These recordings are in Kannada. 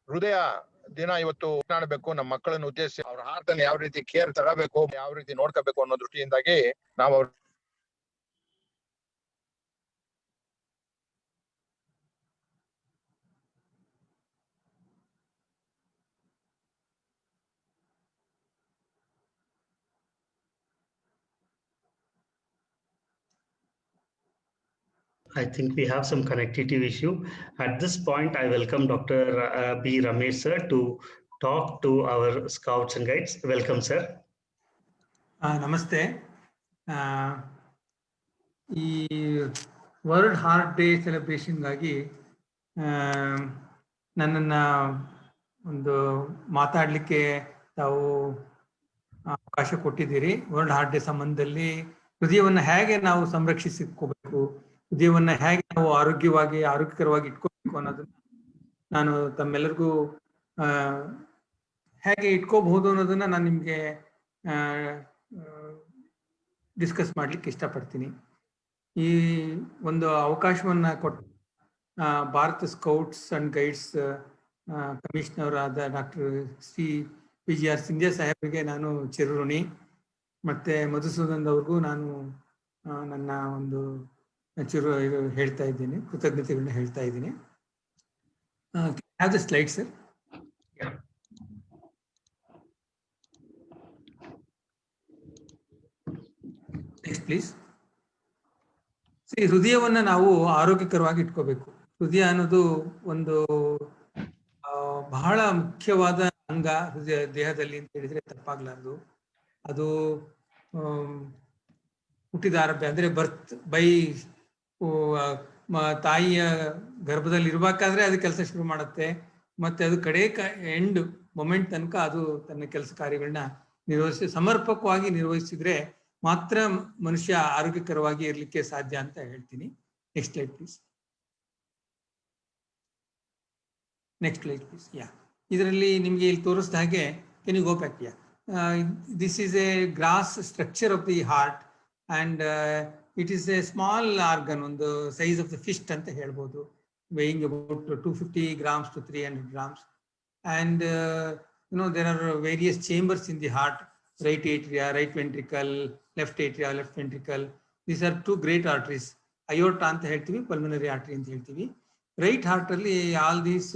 ಹೃದಯ ದಿನ ಇವತ್ತು ಮಾತನಾಡಬೇಕು. ನಮ್ಮ ಮಕ್ಕಳನ್ನು ಉದ್ದೇಶಿಸಿ ಅವ್ರ ಹಾರ್ಟ್ ಅನ್ನು ಯಾವ ರೀತಿ ಕೇರ್ ತಗೋಬೇಕು, ಯಾವ ರೀತಿ ನೋಡ್ಕೋಬೇಕು ಅನ್ನೋ ದೃಷ್ಟಿಯಿಂದಾಗಿ ನಾವು I think we have some connectivity issue. At this point, I welcome Dr. B. Ramesh sir to talk to our scouts and guides. Welcome, sir. ನಮಸ್ತೆ. ಈ ವರ್ಲ್ಡ್ ಹಾರ್ಟ್ ಡೇ ಸೆಲೆಬ್ರೇಷನ್ಗಾಗಿ ನನ್ನನ್ನು ಒಂದು ಮಾತಾಡಲಿಕ್ಕೆ ತಾವು ಅವಕಾಶ ಕೊಟ್ಟಿದ್ದೀರಿ. ವರ್ಲ್ಡ್ ಹಾರ್ಟ್ ಡೇ ಸಂಬಂಧದಲ್ಲಿ ಹೃದಯವನ್ನು ಹೇಗೆ ನಾವು ಸಂರಕ್ಷಿಸಿಕೋಬೇಕು, ಹೃದಯವನ್ನು ಹೇಗೆ ನಾವು ಆರೋಗ್ಯಕರವಾಗಿ ಇಟ್ಕೋಬೇಕು ಅನ್ನೋದನ್ನ ನಾನು ತಮ್ಮೆಲ್ಲರಿಗೂ ಹೇಗೆ ಇಟ್ಕೋಬಹುದು ಅನ್ನೋದನ್ನ ನಾನು ನಿಮಗೆ ಡಿಸ್ಕಸ್ ಮಾಡ್ಲಿಕ್ಕೆ ಇಷ್ಟಪಡ್ತೀನಿ. ಈ ಒಂದು ಅವಕಾಶವನ್ನ ಕೊಟ್ಟು Bharat scouts and guides commissioner ಆದ ಡಾಕ್ಟರ್ ಶ್ರೀ PGR ಸಿಂಧ್ಯಾ ಸಾಹೇಬರಿಗೆ ನಾನು ಚಿರಋಣಿ. ಮತ್ತೆ ಮಧುಸೂದನ್ ಅವ್ರಿಗೂ ನಾನು ನನ್ನ ಒಂದು ಹೇಳ್ತಾ ಇದ್ದೀನಿ, ಕೃತಜ್ಞತೆಗಳನ್ನ ಹೇಳ್ತಾ ಇದ್ದೀನಿ. Have the slide sir. Next please. ಹೃದಯವನ್ನ ನಾವು ಆರೋಗ್ಯಕರವಾಗಿ ಇಟ್ಕೋಬೇಕು. ಹೃದಯ ಅನ್ನೋದು ಒಂದು ಬಹಳ ಮುಖ್ಯವಾದ ಅಂಗ ಹೃದಯ ದೇಹದಲ್ಲಿ ಅಂತ ಹೇಳಿದ್ರೆ ತಪ್ಪಾಗ್ಲಾರ್ದು. ಅದು ಹುಟ್ಟಿದ ಆರಂಭ ಅಂದ್ರೆ ಬರ್ತ್ ಬೈ ತಾಯಿಯ ಗರ್ಭದಲ್ಲಿ ಇರ್ಬೇಕಾದ್ರೆ ಅದು ಕೆಲಸ ಶುರು ಮಾಡುತ್ತೆ. ಮತ್ತೆ ಅದು ಕಡೆ ಎಂಡ್ ಮೊಮೆಂಟ್ ತನಕ ಅದು ತನ್ನ ಕೆಲಸ ಕಾರ್ಯಗಳನ್ನ ಸಮರ್ಪಕವಾಗಿ ನಿರ್ವಹಿಸಿದ್ರೆ ಮಾತ್ರ ಮನುಷ್ಯ ಆರೋಗ್ಯಕರವಾಗಿ ಇರ್ಲಿಕ್ಕೆ ಸಾಧ್ಯ ಅಂತ ಹೇಳ್ತೀನಿ. Next slide please. Next slide please. ಇದರಲ್ಲಿ ನಿಮ್ಗೆ ಇಲ್ಲಿ ತೋರಿಸಿದ ಹಾಗೆ, can you go back? This is a gross structure of the heart and it is a small organ, ಒಂದು ಸೈಜ್ ಆಫ್ ದ ಫಿಸ್ಟ್ ಅಂತ ಹೇಳ್ಬೋದು, weighing about 250 grams to 300 grams. And there are various chambers in the heart: right atria, right ventricle, left atria, left ventricle. These are two great arteries. Aorta ಅಂತ ಹೇಳ್ತೀವಿ, pulmonary artery ಅಂತ ಹೇಳ್ತೀವಿ. ರೈಟ್ ಹಾರ್ಟ್ ಅಲ್ಲಿ ಆಲ್ ದೀಸ್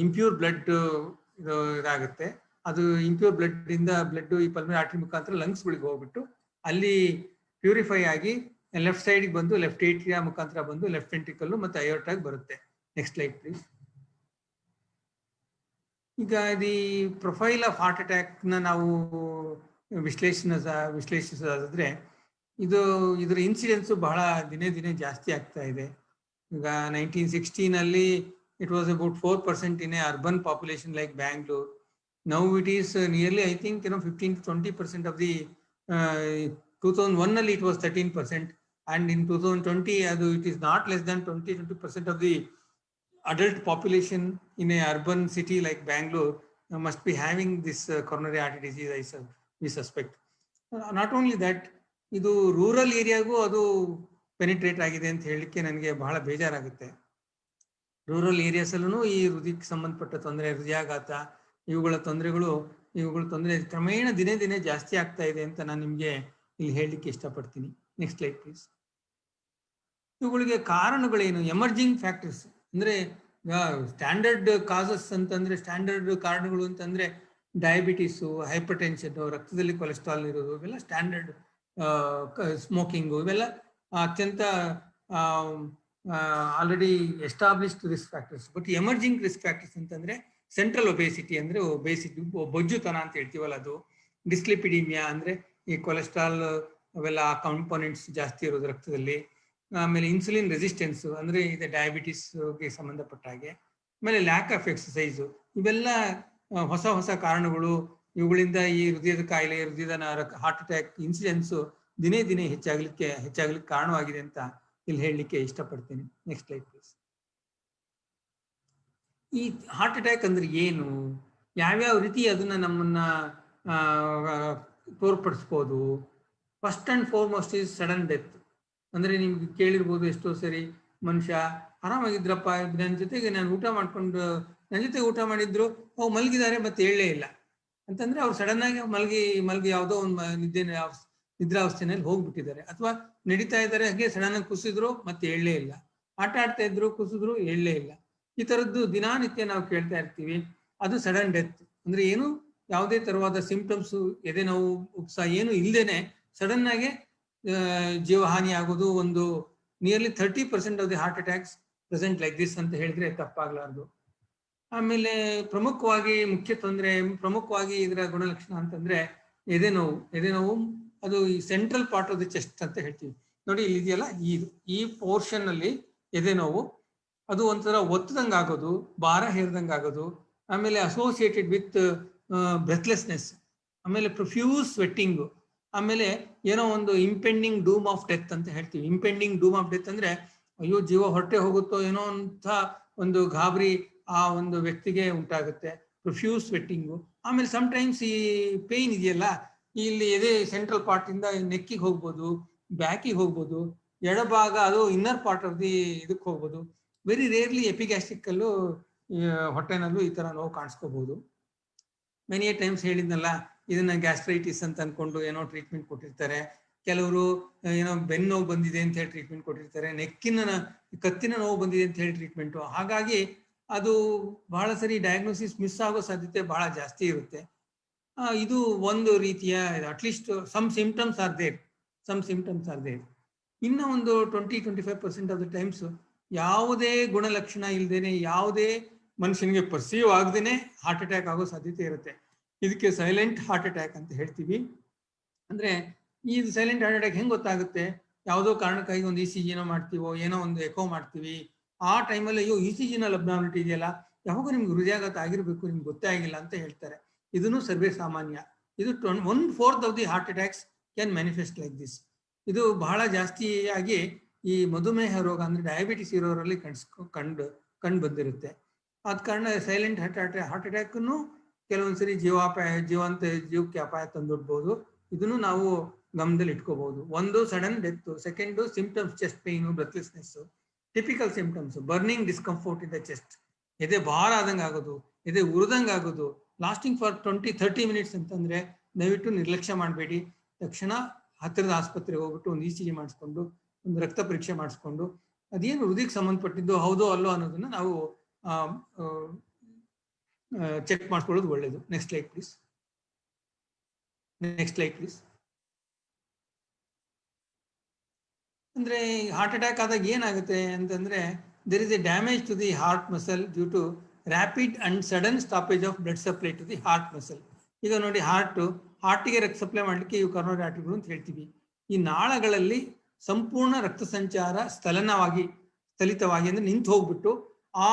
ಇಂಪ್ಯೂರ್ ಬ್ಲಡ್ ಇದಾಗುತ್ತೆ. ಅದು ಇಂಪ್ಯೂರ್ ಬ್ಲಡ್ ಇಂದ ಬ್ಲಡ್ ಈ ಪಲ್ಮನರಿ ಆರ್ಟರಿ ಮುಖಾಂತರ ಲಂಗ್ಸ್ ಗಳಿಗೆ ಹೋಗ್ಬಿಟ್ಟು ಅಲ್ಲಿ ಪ್ಯೂರಿಫೈ ಆಗಿ ಲೆಫ್ಟ್ ಸೈಡ್ ಬಂದು ಲೆಫ್ಟ್ ಏಟ್ರಿಯಾ ಮುಖಾಂತರ ಬಂದು ಲೆಫ್ಟ್ ವೆಂಟ್ರಿಕಲ್ ಮತ್ತೆ ಅಯೋರ್ಟಾಗಿ ಬರುತ್ತೆ. Next slide please. ಈಗ the profile of heart attack ನ ನಾವು ವಿಶ್ಲೇಷಿಸೋದಾದ್ರೆ ಇದರ ಇನ್ಸಿಡೆನ್ಸ್ ಬಹಳ ದಿನೇ ದಿನೇ ಜಾಸ್ತಿ ಆಗ್ತಾ ಇದೆ. ಈಗ 1916 ಅಲ್ಲಿ it was about 4% in a urban population like Bangalore. Now it is nearly I think 15 to 20% of the 2001 ಅಲ್ಲಿ ಇಟ್ ವಾಸ್ 13%, and in 2020 ಅದು it is not less than 20% of the adult population in a urban city like Bangalore must be having this coronary artery disease, we suspect. Not only that, ಇದು ರೂರಲ್ ಏರಿಯಾಗೂ ಅದು ಪೆನಿಟ್ರೇಟ್ ಆಗಿದೆ ಅಂತ ಹೇಳಲಿಕ್ಕೆ ನನಗೆ ಬಹಳ ಬೇಜಾರಾಗುತ್ತೆ. ರೂರಲ್ ಏರಿಯಾಸ್ ಅಲ್ಲೂ ಈ ಹೃದಯಕ್ಕೆ ಸಂಬಂಧಪಟ್ಟ ತೊಂದರೆ, ಹೃದಯಾಘಾತ, ಇವುಗಳ ತೊಂದರೆ ಕ್ರಮೇಣ ದಿನೇ ದಿನೇ ಜಾಸ್ತಿ ಆಗ್ತಾ ಇದೆ ಅಂತ ನಾನು ನಿಮಗೆ ಇಲ್ಲಿ ಹೇಳಲಿಕ್ಕೆ ಇಷ್ಟಪಡ್ತೀನಿ. Next slide please. ಇವುಗಳಿಗೆ ಕಾರಣಗಳೇನು? ಎಮರ್ಜಿಂಗ್ ಫ್ಯಾಕ್ಟರ್ಸ್ ಅಂದ್ರೆ ಸ್ಟ್ಯಾಂಡರ್ಡ್ ಕಾಸಸ್ ಅಂತಂದ್ರೆ, ಸ್ಟ್ಯಾಂಡರ್ಡ್ ಕಾರಣಗಳು ಅಂತಂದ್ರೆ ಡಯಾಬಿಟಿಸು, ಹೈಪರ್ ಟೆನ್ಷನ್, ರಕ್ತದಲ್ಲಿ ಕೊಲೆಸ್ಟ್ರಾಲ್ ಇರೋದು, ಇವೆಲ್ಲ ಸ್ಟ್ಯಾಂಡರ್ಡ್. ಸ್ಮೋಕಿಂಗು, ಇವೆಲ್ಲ ಅತ್ಯಂತ already established risk factors. But emerging risk factors ಅಂತಂದ್ರೆ ಸೆಂಟ್ರಲ್ ಒಬೇಸಿಟಿ, ಅಂದ್ರೆ ಒಬೇಸಿಟಿ ಬೊಜ್ಜುತನ ಅಂತ ಹೇಳ್ತೀವಲ್ಲ ಅದು, ಡಿಸ್ಲಿಪಿಡಿಮಿಯಾ ಅಂದ್ರೆ ಈ ಕೊಲೆಸ್ಟ್ರಾಲ್ ಅವೆಲ್ಲ ಕಾಂಪೋನೆಂಟ್ಸ್ ಜಾಸ್ತಿ ಇರೋದು ರಕ್ತದಲ್ಲಿ, ಆಮೇಲೆ ಇನ್ಸುಲಿನ್ ರೆಸಿಸ್ಟೆನ್ಸ್ ಅಂದ್ರೆ ಇದೆ ಡಯಾಬಿಟಿಸ್ಗೆ ಸಂಬಂಧಪಟ್ಟ ಹಾಗೆ, ಆಮೇಲೆ ಲ್ಯಾಕ್ ಆಫ್ ಎಕ್ಸಸೈಸು, ಇವೆಲ್ಲ ಹೊಸ ಕಾರಣಗಳು. ಇವುಗಳಿಂದ ಈ ಹೃದಯದ ಕಾಯಿಲೆ, ಹೃದಯದ ಹಾರ್ಟ್ ಅಟ್ಯಾಕ್ ಇನ್ಸಿಡೆನ್ಸ್ ದಿನೇ ದಿನೇ ಹೆಚ್ಚಾಗ್ಲಿಕ್ಕೆ ಕಾರಣವಾಗಿದೆ ಅಂತ ಇಲ್ಲಿ ಹೇಳಲಿಕ್ಕೆ ಇಷ್ಟಪಡ್ತೀನಿ. Next slide please. ಈ ಹಾರ್ಟ್ ಅಟ್ಯಾಕ್ ಅಂದ್ರೆ ಏನು, ಯಾವ್ಯಾವ ರೀತಿ ಅದನ್ನ ನಮ್ಮನ್ನ ತೋರ್ಪಡಿಸ್ಬೋದು? First and foremost is sudden death. ಅಂದ್ರೆ ನಿಮ್ಗೆ ಕೇಳಿರ್ಬೋದು ಎಷ್ಟೋ ಸರಿ, ಮನುಷ್ಯ ಆರಾಮಾಗಿದ್ರಪ್ಪ, ನನ್ನ ಜೊತೆಗೆ ನಾನು ಊಟ ಮಾಡ್ಕೊಂಡು ನನ್ನ ಜೊತೆ ಊಟ ಮಾಡಿದ್ರು, ಮಲಗಿದ್ದಾರೆ ಮತ್ತೆ ಹೇಳಲೇ ಇಲ್ಲ ಅಂತಂದ್ರೆ ಅವ್ರು ಸಡನ್ ಆಗಿ ಮಲಗಿ ಯಾವುದೋ ಒಂದು ನಿದ್ರಾವಸ್ಥೆನಲ್ಲಿ ಹೋಗ್ಬಿಟ್ಟಿದ್ದಾರೆ. ಅಥವಾ ನಡೀತಾ ಇದ್ದಾರೆ, ಹಾಗೆ ಸಡನ್ ಆಗಿ ಕುಸಿದ್ರು ಮತ್ತೆ ಹೇಳಲೇ ಇಲ್ಲ. ಆಟ ಆಡ್ತಾ ಇದ್ರು, ಕುಸಿದ್ರು, ಹೇಳಲೇ ಇಲ್ಲ. ಈ ತರದ್ದು ದಿನಾನಿತ್ಯ ನಾವು ಕೇಳ್ತಾ ಇರ್ತೀವಿ. ಅದು ಸಡನ್ ಡೆತ್. ಅಂದ್ರೆ ಏನು ಯಾವುದೇ ತರವಾದ ಸಿಂಪ್ಟಮ್ಸ್, ಎದೆ ನೋವು, ಉತ್ಸಾಹ ಏನು ಇಲ್ದೇನೆ ಸಡನ್ ಆಗಿ ಜೀವಹಾನಿ ಆಗೋದು. ಒಂದು nearly 30% of the heart attacks present like this ಅಂತ ಹೇಳಿದ್ರೆ ತಪ್ಪಾಗ್ಲಾರ್ದು. ಆಮೇಲೆ ಪ್ರಮುಖವಾಗಿ ಇದರ ಗುಣಲಕ್ಷಣ ಅಂತಂದ್ರೆ ಎದೆ ನೋವು. ಅದು ಈ central part of the chest ಅಂತ ಹೇಳ್ತೀವಿ ನೋಡಿ, ಇಲ್ಲಿ ಇದೆಯಲ್ಲ, ಈ ಪೋರ್ಷನ್ ಅಲ್ಲಿ ಎದೆ ನೋವು, ಅದು ಒಂಥರ ಒತ್ತದಂಗೆ ಆಗೋದು, ಭಾರ ಹೇರ್ದಂಗೆ ಆಗೋದು. ಆಮೇಲೆ ಅಸೋಸಿಯೇಟೆಡ್ ವಿತ್ ಬ್ರೆತ್ಲೆಸ್ನೆಸ್, ಆಮೇಲೆ ಪ್ರೊಫ್ಯೂಸ್ ಸ್ವೆಟ್ಟಿಂಗು, ಆಮೇಲೆ ಏನೋ ಒಂದು ಇಂಪೆಂಡಿಂಗ್ ಡೂಮ್ ಆಫ್ ಡೆತ್ ಅಂತ ಹೇಳ್ತೀವಿ. ಇಂಪೆಂಡಿಂಗ್ ಡೂಮ್ ಆಫ್ ಡೆತ್ ಅಂದ್ರೆ ಅಯ್ಯೋ ಜೀವ ಹೊರಟೆ ಹೋಗುತ್ತೋ ಏನೋ ಅಂತ ಒಂದು ಗಾಬರಿ ಆ ಒಂದು ವ್ಯಕ್ತಿಗೆ ಉಂಟಾಗುತ್ತೆ. ಪ್ರೊಫ್ಯೂಸ್ ಸ್ವೆಟ್ಟಿಂಗು. ಆಮೇಲೆ ಸಮ್ಟೈಮ್ಸ್ ಈ ಪೇಯ್ನ್ ಇದೆಯಲ್ಲ, ಇಲ್ಲಿ ಎದೆ ಸೆಂಟ್ರಲ್ ಪಾರ್ಟ್ ಇಂದ ನೆಕ್ಕಿಗೆ ಹೋಗ್ಬೋದು, ಬ್ಯಾಕಿಗೆ ಹೋಗ್ಬೋದು, ಎಡಭಾಗ ಅದು ಇನ್ನರ್ ಪಾರ್ಟ್ ಆಫ್ ದಿ ಇದಕ್ಕೆ ಹೋಗ್ಬೋದು. ವೆರಿ ರೇರ್ಲಿ ಎಪಿಗ್ಯಾಸ್ಟ್ರಿಕ್ ಅಲ್ಲೂ ಹೊಟ್ಟೆನಲ್ಲೂ ಈ ತರ ನೋವು ಕಾಣಿಸ್ಕೋಬಹುದು. ಮೆನಿ ಟೈಮ್ಸ್ ಹೇಳಿದ್ನಲ್ಲ, ಇದನ್ನ ಗ್ಯಾಸ್ಟ್ರೈಟಿಸ್ ಅಂತ ಅನ್ಕೊಂಡು ಏನೋ ಟ್ರೀಟ್ಮೆಂಟ್ ಕೊಟ್ಟಿರ್ತಾರೆ. ಕೆಲವರು ಏನೋ ಬೆನ್ನು ನೋವು ಬಂದಿದೆ ಅಂತ ಹೇಳಿ ಟ್ರೀಟ್ಮೆಂಟ್ ಕೊಟ್ಟಿರ್ತಾರೆ. ಕತ್ತಿನ ನೋವು ಬಂದಿದೆ ಅಂತ ಹೇಳಿ ಟ್ರೀಟ್ಮೆಂಟು. ಹಾಗಾಗಿ ಅದು ಬಹಳ ಸರಿ ಡಯಾಗ್ನೋಸಿಸ್ ಮಿಸ್ ಆಗೋ ಸಾಧ್ಯತೆ ಬಹಳ ಜಾಸ್ತಿ ಇರುತ್ತೆ. ಇದು ಒಂದು ರೀತಿಯ, at least some symptoms are there. ಇನ್ನು ಒಂದು 20-25% ಆಫ್ ದ ಟೈಮ್ಸ್ ಯಾವುದೇ ಗುಣಲಕ್ಷಣ ಇಲ್ದೇನೆ, ಯಾವುದೇ ಮನುಷ್ಯನಿಗೆ ಪರ್ಸೀವ್ ಆಗದೇನೆ ಹಾರ್ಟ್ ಅಟ್ಯಾಕ್ ಆಗೋ ಸಾಧ್ಯತೆ ಇರುತ್ತೆ. ಇದಕ್ಕೆ ಸೈಲೆಂಟ್ ಹಾರ್ಟ್ ಅಟ್ಯಾಕ್ ಅಂತ ಹೇಳ್ತೀವಿ. ಅಂದ್ರೆ ಈ ಸೈಲೆಂಟ್ ಹಾರ್ಟ್ ಅಟ್ಯಾಕ್ ಹೆಂಗ್ ಗೊತ್ತಾಗುತ್ತೆ? ಯಾವುದೋ ಕಾರಣಕ್ಕಾಗಿ ಒಂದು ECG ಮಾಡ್ತೀವೋ, ಏನೋ ಒಂದು ಎಕೋ ಮಾಡ್ತೀವಿ, ಆ ಟೈಮಲ್ಲಿ ಅಯ್ಯೋ ECG ಅಬ್ನಾರ್ಮಲಿಟಿ ಇದೆಯಲ್ಲ, ಯಾವಾಗ ನಿಮ್ಗೆ ಹೃದಯಾಘಾತ ಆಗಿರ್ಬೇಕು, ನಿಮ್ಗೆ ಗೊತ್ತೇ ಆಗಿಲ್ಲ ಅಂತ ಹೇಳ್ತಾರೆ. ಇದನ್ನು ಸರ್ವೇ ಸಾಮಾನ್ಯ. ಇದು 1/4 of the heart attacks can manifest like this. ಇದು ಬಹಳ ಜಾಸ್ತಿಯಾಗಿ ಈ ಮಧುಮೇಹ ರೋಗ ಅಂದ್ರೆ ಡಯಾಬಿಟಿಸ್ ಇರೋರಲ್ಲಿ ಕಂಡು ಬಂದಿರುತ್ತೆ. ಆದ ಕಾರಣ ಸೈಲೆಂಟ್ ಹಾರ್ಟ್ ಅಟ್ಯಾಕ್ ಕೆಲವೊಂದ್ಸರಿ ಜೀವಕ್ಕೆ ಅಪಾಯ ತಂದೊಡ್ಬಹುದು. ಇದನ್ನು ನಾವು ಗಮನದಲ್ಲಿ ಇಟ್ಕೋಬಹುದು. ಒಂದು sudden death, second symptoms chest pain, breathlessness. Typical symptoms burning discomfort in the chest, ಎದೆ ಭಾರ ಆದಂಗೆ ಆಗೋದು, ಎದೆ ಉರಿದಂಗೆ ಆಗೋದು, ಲಾಸ್ಟಿಂಗ್ ಫಾರ್ 20-30 ಮಿನಿಟ್ಸ್ ಅಂತಂದ್ರೆ ದಯವಿಟ್ಟು ನಿರ್ಲಕ್ಷ್ಯ ಮಾಡಬೇಡಿ. ತಕ್ಷಣ ಹತ್ತಿರದ ಆಸ್ಪತ್ರೆಗೆ ಹೋಗ್ಬಿಟ್ಟು ಒಂದು ECG ಮಾಡಿಸ್ಕೊಂಡು, ಒಂದು ರಕ್ತ ಪರೀಕ್ಷೆ ಮಾಡಿಸ್ಕೊಂಡು, ಅದೇನು ಹೃದಯಕ್ಕೆ ಸಂಬಂಧಪಟ್ಟಿದ್ದು ಹೌದೋ ಅಲ್ಲೋ ಅನ್ನೋದನ್ನ ನಾವು ಚೆಕ್ ಮಾಡ್ಕೊಳ್ಳೋದು ಒಳ್ಳೇದು. Next slide please. ಅಂದ್ರೆ ಹಾರ್ಟ್ ಅಟ್ಯಾಕ್ ಆದಾಗ ಏನಾಗುತ್ತೆ ಅಂತಂದ್ರೆ, there is a damage to the heart muscle due to rapid and sudden stoppage of blood supply to the heart muscle. ಈಗ ನೋಡಿ, ಹಾರ್ಟಿಗೆ ರಕ್ತ ಸಪ್ಲೈ ಮಾಡ್ಲಿಕ್ಕೆ ಇವು ಕರೋನರಿ ಆರ್ಟರಿಗಳು ಅಂತ ಹೇಳ್ತೀವಿ. ಈ ನಾಳಗಳಲ್ಲಿ ಸಂಪೂರ್ಣ ರಕ್ತ ಸಂಚಾರ ಸ್ಥಲಿತವಾಗಿ ಅಂದ್ರೆ ನಿಂತು ಹೋಗ್ಬಿಟ್ಟು ಆ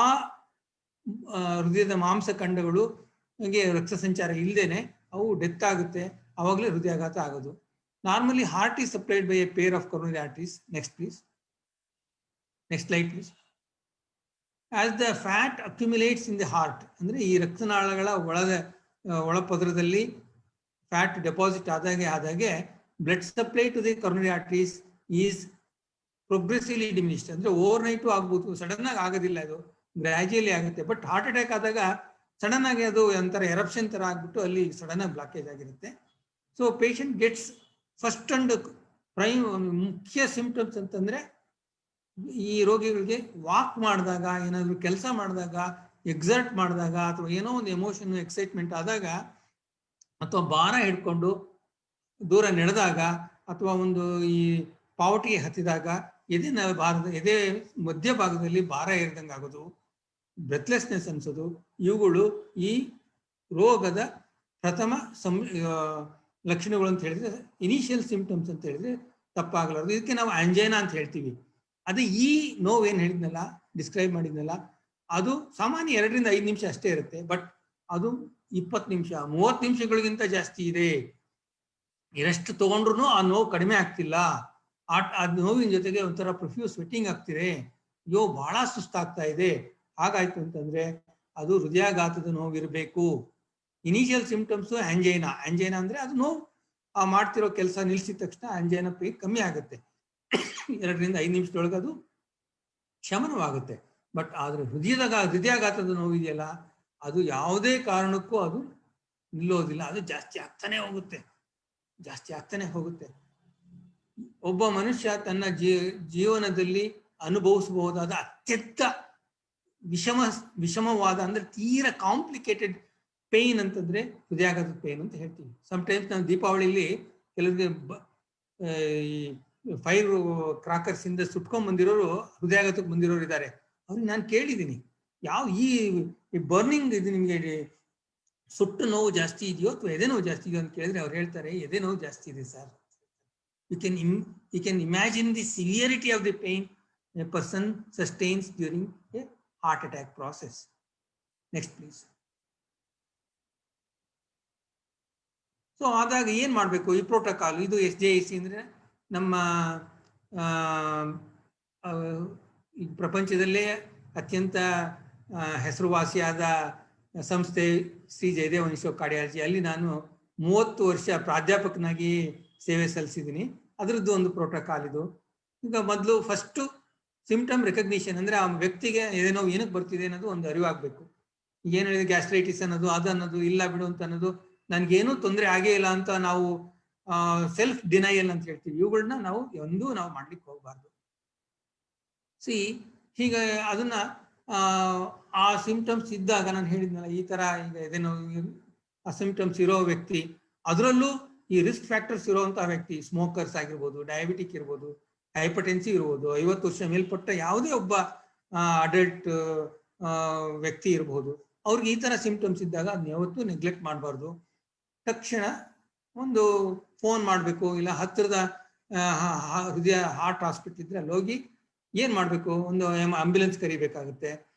ಹೃದಯದ ಮಾಂಸಖಂಡಗಳು ರಕ್ತ ಸಂಚಾರ ಇಲ್ಲದೇನೆ ಅವು ಡೆತ್ ಆಗುತ್ತೆ. ಅವಾಗಲೇ ಹೃದಯಾಘಾತ ಆಗೋದು. Normally heart is supplied by A pair of coronary arteries. Next slide please. As the fat accumulates in the heart, ಅಂದ್ರೆ ಈ ರಕ್ತನಾಳಗಳ ಒಳಪದರದಲ್ಲಿ ಫ್ಯಾಟ್ ಡೆಪಾಸಿಟ್ ಆದಾಗೆ blood supply to the coronary arteries is progressively diminished. ಅಂದ್ರೆ ಓವರ್ ನೈಟು ಆಗ್ಬೋದು, ಸಡನ್ ಆಗಿ ಆಗೋದಿಲ್ಲ, ಇದು ಗ್ರಾಜುಯಲಿ ಆಗುತ್ತೆ. ಬಟ್ ಹಾರ್ಟ್ ಅಟ್ಯಾಕ್ ಆದಾಗ ಸಡನ್ ಆಗಿ ಅದು ಒಂಥರ ಎರಪ್ಷನ್ ತರ ಆಗ್ಬಿಟ್ಟು ಅಲ್ಲಿ ಸಡನ್ ಆಗಿ ಬ್ಲಾಕೇಜ್ ಆಗಿರುತ್ತೆ. So patient gets first and ಮುಖ್ಯ ಸಿಂಪ್ಟಮ್ಸ್ ಅಂತಂದ್ರೆ, ಈ ರೋಗಿಗಳಿಗೆ ವಾಕ್ ಮಾಡಿದಾಗ, ಏನಾದ್ರು ಕೆಲಸ ಮಾಡಿದಾಗ, ಎಕ್ಸರ್ಟ್ ಮಾಡಿದಾಗ, ಅಥವಾ ಏನೋ ಒಂದು ಎಮೋಷನ್ ಎಕ್ಸೈಟ್ಮೆಂಟ್ ಆದಾಗ, ಅಥವಾ ಭಾರ ಹಿಡ್ಕೊಂಡು ದೂರ ನಡೆದಾಗ, ಅಥವಾ ಒಂದು ಈ ಪಾವಟಿಗೆ ಹತ್ತಿದಾಗ ಎದೆ ಮಧ್ಯಭಾಗದಲ್ಲಿ ಭಾರ ಏರಿದಂಗೆ ಆಗೋದು, ಬ್ರೆತ್ಲೆಸ್ನೆಸ್ ಅನ್ಸೋದು, ಇವುಗಳು ಈ ರೋಗದ ಪ್ರಥಮ ಲಕ್ಷಣಗಳು ಅಂತ ಹೇಳಿದ್ರೆ, ಇನಿಷಿಯಲ್ ಸಿಂಪ್ಟಮ್ಸ್ ಅಂತ ಹೇಳಿದ್ರೆ ತಪ್ಪಾಗಲಾರದು. ಇದಕ್ಕೆ ನಾವು ಆಂಜೈನಾ ಅಂತ ಹೇಳ್ತೀವಿ. ಅದೇ ಈ ನೋವು ಏನ್ ಹೇಳಿದ್ನಲ್ಲ, ಡಿಸ್ಕ್ರೈಬ್ ಮಾಡಿದ್ನಲ್ಲ, ಅದು ಸಾಮಾನ್ಯ 2-5 ನಿಮಿಷ ಅಷ್ಟೇ ಇರುತ್ತೆ. ಬಟ್ ಅದು 20 ನಿಮಿಷ 30 ನಿಮಿಷಗಳಿಗಿಂತ ಜಾಸ್ತಿ ಇದೆ. ಎಷ್ಟು ತಗೊಂಡ್ರು ಆ ನೋವು ಕಡಿಮೆ ಆಗ್ತಿಲ್ಲ. ಆ ನೋವಿನ ಜೊತೆಗೆ ಒಂಥರ ಪ್ರೊಫ್ಯೂಸ್ ಸ್ವೆಟ್ಟಿಂಗ್ ಆಗ್ತಿದೆ, ಬಹಳ ಸುಸ್ತಾಗ್ತಾ ಇದೆ. ಹಾಗಾಯ್ತು ಅಂತಂದ್ರೆ ಅದು ಹೃದಯಾಘಾತದ ನೋವಿರಬೇಕು. ಇನಿಷಿಯಲ್ ಸಿಂಪ್ಟಮ್ಸ್ ಆಂಜೈನಾ ಅಂದ್ರೆ ಅದು ನೋವು ಮಾಡ್ತಿರೋ ಕೆಲಸ ನಿಲ್ಸಿದ ತಕ್ಷಣ ಆಂಜೈನಾ ಪೇನ್ ಕಮ್ಮಿ ಆಗುತ್ತೆ. 2-5 ನಿಮಿಷದೊಳಗೆ ಅದು ಶಮನವಾಗುತ್ತೆ. ಬಟ್ ಆದ್ರೆ ಹೃದಯಾಘಾತದ ನೋವು ಇದೆಯಲ್ಲ, ಅದು ಯಾವುದೇ ಕಾರಣಕ್ಕೂ ಅದು ನಿಲ್ಲೋದಿಲ್ಲ, ಅದು ಜಾಸ್ತಿ ಆಗ್ತಾನೆ ಹೋಗುತ್ತೆ. ಒಬ್ಬ ಮನುಷ್ಯ ತನ್ನ ಜೀವನದಲ್ಲಿ ಅನುಭವಿಸಬಹುದಾದ ಅತ್ಯಂತ ವಿಷಮವಾದ ಅಂದ್ರೆ ತೀರಾ ಕಾಂಪ್ಲಿಕೇಟೆಡ್ ಪೇಯ್ನ್ ಅಂತಂದ್ರೆ ಹೃದಯಾಘಾತದ ಪೇಯ್ನ್ ಅಂತ ಹೇಳ್ತೀವಿ. ಸಮ್ಟೈಮ್ಸ್ ನಾವು ದೀಪಾವಳಿಲಿ ಕೆಲವರಿಗೆ ಫೈರ್ ಕ್ರಾಕರ್ಸ್ ಇಂದ ಸುಟ್ಕೊಂಡ್ ಬಂದಿರೋರು ಹೃದಯಾಘಾತಕ್ಕೆ ಬಂದಿರೋರು ಇದ್ದಾರೆ. ಅವ್ರಿಗೆ ನಾನು ಕೇಳಿದ್ದೀನಿ, ಯಾವ ಈ ಬರ್ನಿಂಗ್ ಇದು ನಿಮ್ಗೆ ಸುಟ್ಟು ನೋವು ಜಾಸ್ತಿ ಇದೆಯೋ ಅಥವಾ ಎದೆ ನೋವು ಜಾಸ್ತಿ ಇದೆಯೋ ಅಂತ ಕೇಳಿದ್ರೆ ಅವ್ರು ಹೇಳ್ತಾರೆ ಎದೆ ನೋವು ಜಾಸ್ತಿ ಇದೆ sir. You can imagine the severity of the pain a person sustains during a heart attack process. Next please. So ಆದಾಗ ಏನ್ ಮಾಡ್ಬೇಕು ಈ ಪ್ರೋಟೋಕಾಲ್, ಇದು SJIC ಅಂದ್ರೆ ನಮ್ಮ ಈ ಪ್ರಪಂಚದಲ್ಲೇ ಅತ್ಯಂತ ಹೆಸರುವಾಸಿಯಾದ ಸಂಸ್ಥೆ Shri Jayadeva institute of cardiology. ಅಲ್ಲಿ ನಾನು 30 ವರ್ಷ ಪ್ರಾಧ್ಯಾಪಕನಾಗಿ ಸೇವೆ ಸಲ್ಲಿಸಿದ್ದೀನಿ. ಅದರದ್ದು ಒಂದು ಪ್ರೋಟೋಕಾಲ್ ಇದು. ಈಗ ಮೊದಲು ಫಸ್ಟ್ ಸಿಂಪ್ಟಮ್ ರೆಕಗ್ನಿಷನ್ ಅಂದ್ರೆ ಆ ವ್ಯಕ್ತಿಗೆ ಏನೋ ಏನಕ್ಕೆ ಬರ್ತಿದೆ ಅನ್ನೋದು ಒಂದು ಅರಿವಾಗಬೇಕು. ಏನು ಹೇಳಿದ್ರೆ ಗ್ಯಾಸ್ಟ್ರೈಟಿಸ್ ಅನ್ನೋದು ಅದು ಅನ್ನೋದು ಇಲ್ಲ ಬಿಡು ಅಂತ ಅನ್ನೋದು, ನನ್ಗೇನೂ ತೊಂದರೆ ಆಗೇ ಇಲ್ಲ ಅಂತ ನಾವು ಸೆಲ್ಫ್ ಡಿನೈಯಲ್ ಅಂತ ಹೇಳ್ತೀವಿ. ಇವುಗಳನ್ನ ನಾವು ಮಾಡ್ಲಿಕ್ಕೆ ಹೋಗ್ಬಾರ್ದು. ಹೀಗೆ ಅದನ್ನ ಆ ಸಿಂಪ್ಟಮ್ಸ್ ಇದ್ದಾಗ ನಾನು ಹೇಳಿದ್ನಲ್ಲ ಈ ತರ ಈಗ ಇದೇನೋ ಆ ಸಿಂಪ್ಟಮ್ಸ್ ಇರೋ ವ್ಯಕ್ತಿ, ಅದರಲ್ಲೂ ಈ ರಿಸ್ಕ್ ಫ್ಯಾಕ್ಟರ್ಸ್ ಇರುವಂತಹ ವ್ಯಕ್ತಿ, ಸ್ಮೋಕರ್ಸ್ ಆಗಿರ್ಬೋದು, ಡಯಾಬಿಟಿಕ್ ಇರ್ಬೋದು, ಹೈಪರ್ಟೆನ್ಸಿವ್ ಇರ್ಬೋದು, 50 ವರ್ಷ ಮೇಲ್ಪಟ್ಟ ಯಾವುದೇ ಒಬ್ಬ ಅಡಲ್ಟ್ ವ್ಯಕ್ತಿ ಇರಬಹುದು, ಅವ್ರಿಗೆ ಈ ತರ ಸಿಂಪ್ಟಮ್ಸ್ ಇದ್ದಾಗ ಅದನ್ನ ಯಾವತ್ತೂ ನೆಗ್ಲೆಕ್ಟ್ ಮಾಡಬಾರ್ದು. ತಕ್ಷಣ ಒಂದು ಫೋನ್ ಮಾಡಬೇಕು, ಇಲ್ಲ ಹತ್ತಿರದ ಹೃದಯ ಹಾರ್ಟ್ ಹಾಸ್ಪಿಟಲ್ ಇದ್ರೆ ಅಲ್ಲಿ ಹೋಗಿ ಏನ್ ಮಾಡ್ಬೇಕು, ಒಂದು ಆಂಬ್ಯುಲೆನ್ಸ್ ಕರಿಬೇಕಾಗುತ್ತೆ.